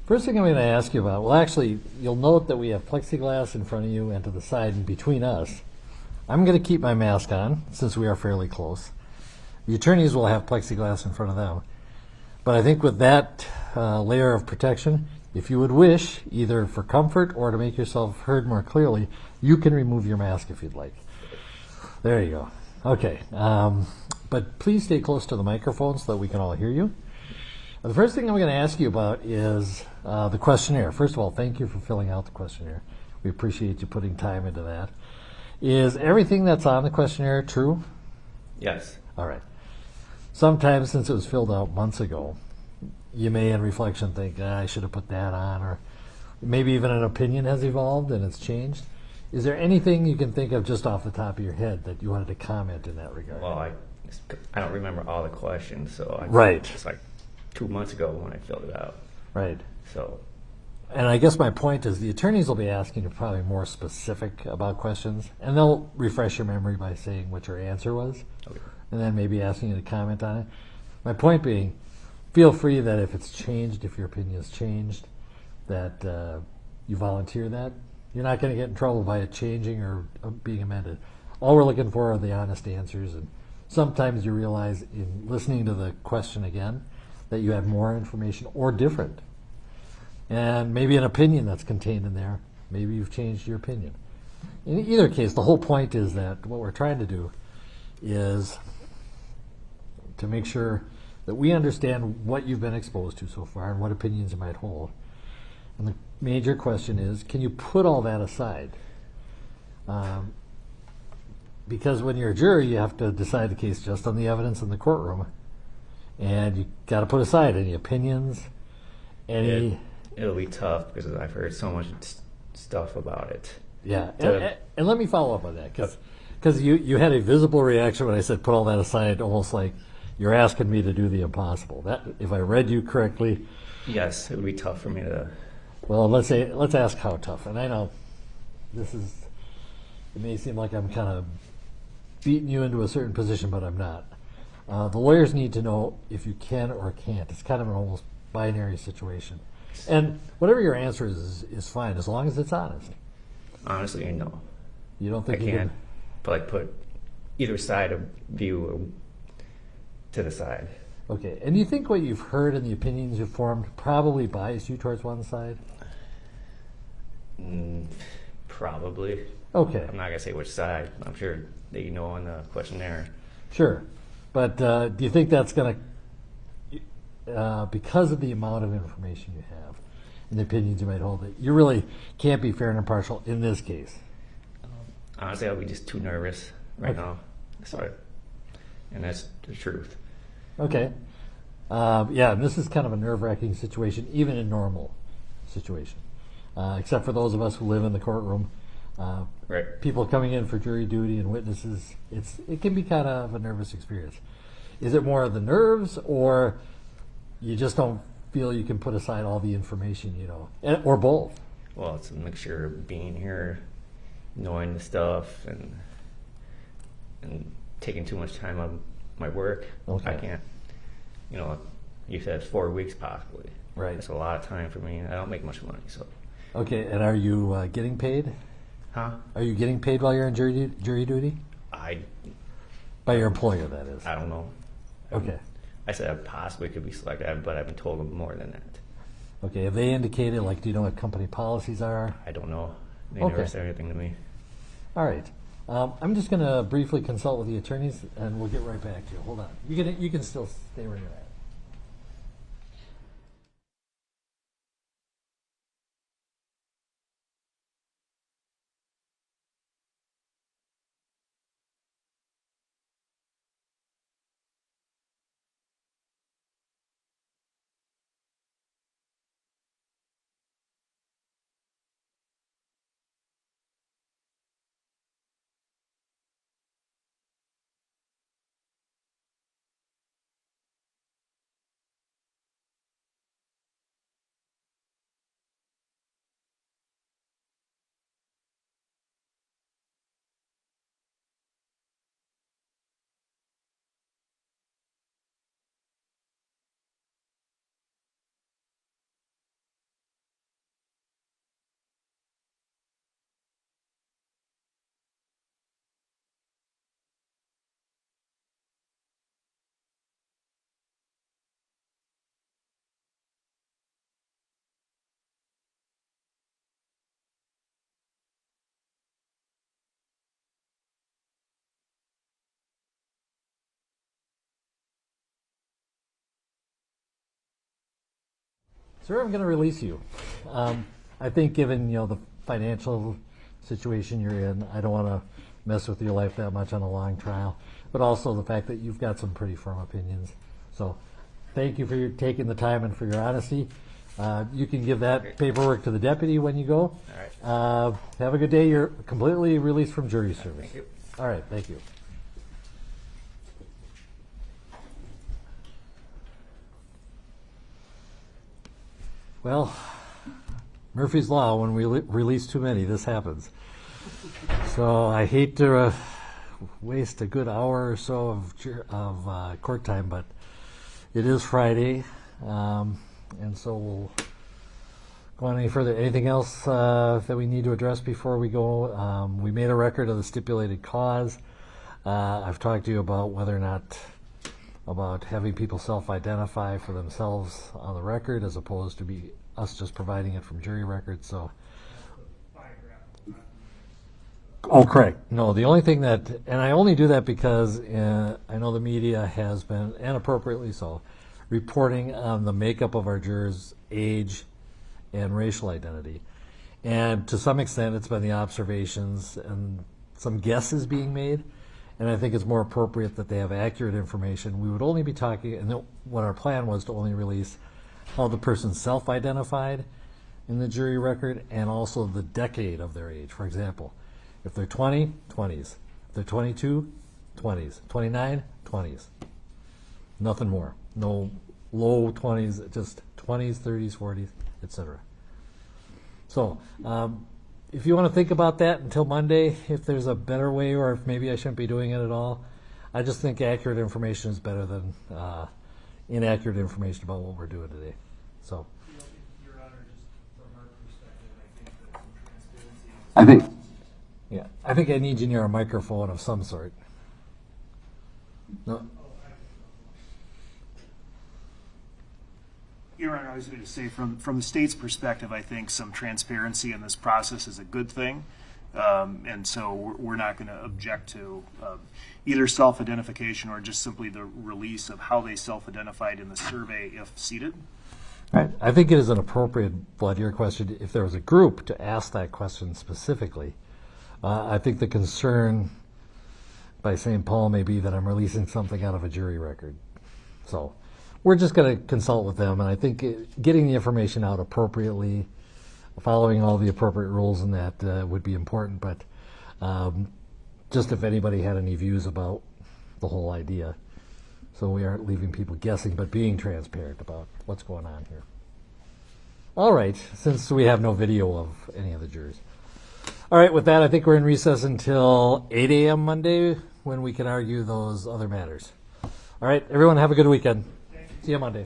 First thing I'm going to ask you about, well, actually, you'll note that we have plexiglass in front of you and to the side and between us. I'm going to keep my mask on since we are fairly close. The attorneys will have plexiglass in front of them. But I think with that layer of protection, if you would wish, either for comfort or to make yourself heard more clearly, you can remove your mask if you'd like. There you go. Okay. But please stay close to the microphone so that we can all hear you. The first thing I'm going to ask you about is the questionnaire. First of all, thank you for filling out the questionnaire. We appreciate you putting time into that. Is everything that's on the questionnaire true? Yes. All right. Sometimes, since it was filled out months ago, you may, in reflection, think, I should have put that on, or maybe even an opinion has evolved and it's changed. Is there anything you can think of just off the top of your head that you wanted to comment in that regard? Well, I don't remember all the questions, so Right. It's like 2 months ago when I filled it out. Right. So, and I guess my point is the attorneys will be asking you probably more specific about questions, and they'll refresh your memory by saying what your answer was, okay. and then maybe asking you to comment on it. My point being, feel free that if it's changed, if your opinion has changed, that you volunteer that. You're not going to get in trouble by it changing or being amended. All we're looking for are the honest answers, and sometimes you realize in listening to the question again that you have more information or different. And maybe an opinion that's contained in there. Maybe you've changed your opinion. In either case, the whole point is that what we're trying to do is to make sure that we understand what you've been exposed to so far and what opinions you might hold. And the major question is, can you put all that aside? Because when you're a jury, you have to decide the case just on the evidence in the courtroom. And you got to put aside any opinions, any... It'll be tough because I've heard so much stuff about it. Yeah, and let me follow up on that, because you had a visible reaction when I said put all that aside, almost like you're asking me to do the impossible. That, if I read you correctly... Yes, it would be tough for me to... Well, let's ask how tough. And I know it may seem like I'm kind of beating you into a certain position, but I'm not. The lawyers need to know if you can or can't. It's kind of an almost binary situation. And whatever your answer is fine, as long as it's honest. Honestly, no. You don't think I you can't can? But put either side of view to the side. Okay. And do you think what you've heard and the opinions you've formed probably bias you towards one side? Probably. Okay. I'm not going to say which side. I'm sure they know on the questionnaire. Sure. But do you think that's going to, because of the amount of information you have and the opinions you might hold, that you really can't be fair and impartial in this case? Honestly, I'll be just too nervous right now. So, and that's the truth. Okay. Yeah, and this is kind of a nerve-wracking situation, even in normal situation. Except for those of us who live in the courtroom. Right. People coming in for jury duty and witnesses, it can be kind of a nervous experience. Is it more of the nerves, or you just don't feel you can put aside all the information you know, or both? Well, it's a mixture of being here, knowing the stuff, and taking too much time on my work. Okay. I can't, you said 4 weeks possibly. Right. That's a lot of time for me. I don't make much money, so. Okay, and are you getting paid? Huh? Are you getting paid while you're in jury duty? By your employer, that is. I don't know. Okay. I said I possibly could be selected, but I've been told more than that. Okay, have they indicated, do you know what company policies are? I don't know. They Okay. never said anything to me. All right. I'm just going to briefly consult with the attorneys, and we'll get right back to you. Hold on. You can still stay where you're at. Sir, I'm going to release you. I think given the financial situation you're in, I don't want to mess with your life that much on a long trial, but also the fact that you've got some pretty firm opinions. So thank you for taking the time and for your honesty. You can give that paperwork to the deputy when you go. All right. Have a good day. You're completely released from jury service. Thank you. All right, thank you. Well, Murphy's Law, when we release too many, this happens. So I hate to waste a good hour or so of court time, but it is Friday, and so we'll go on any further. Anything else that we need to address before we go? We made a record of the stipulated cause. I've talked to you about whether or not about having people self-identify for themselves on the record as opposed to be us just providing it from jury records. So, oh, correct. No, the only thing that, and I only do that because I know the media has been, and appropriately so, reporting on the makeup of our jurors' age and racial identity. And to some extent, it's been the observations and some guesses being made. And I think it's more appropriate that they have accurate information. We would only be talking, and what our plan was to only release how the person self-identified in the jury record and also the decade of their age. For example, if they're 20, 20s. If they're 22, 20s. 29, 20s. Nothing more. No low 20s, just 20s, 30s, 40s, etc. So, if you want to think about that until Monday, if there's a better way or if maybe I shouldn't be doing it at all, I just think accurate information is better than inaccurate information about what we're doing today. So, Your Honor, just from our perspective, I think that some transparency. I think I need you near a microphone of some sort. No. Your Honor, I was going to say, from the state's perspective, I think some transparency in this process is a good thing. And so we're not going to object to either self-identification or just simply the release of how they self-identified in the survey if seated. Right. I think it is an appropriate, Blood, your question, if there was a group to ask that question specifically. I think the concern by St. Paul may be that I'm releasing something out of a jury record. So we're just going to consult with them, and I think getting the information out appropriately, following all the appropriate rules in that would be important, but just if anybody had any views about the whole idea. So we aren't leaving people guessing, but being transparent about what's going on here. All right, since we have no video of any of the jurors. All right, with that, I think we're in recess until 8 a.m. Monday when we can argue those other matters. All right, everyone have a good weekend. See you Monday.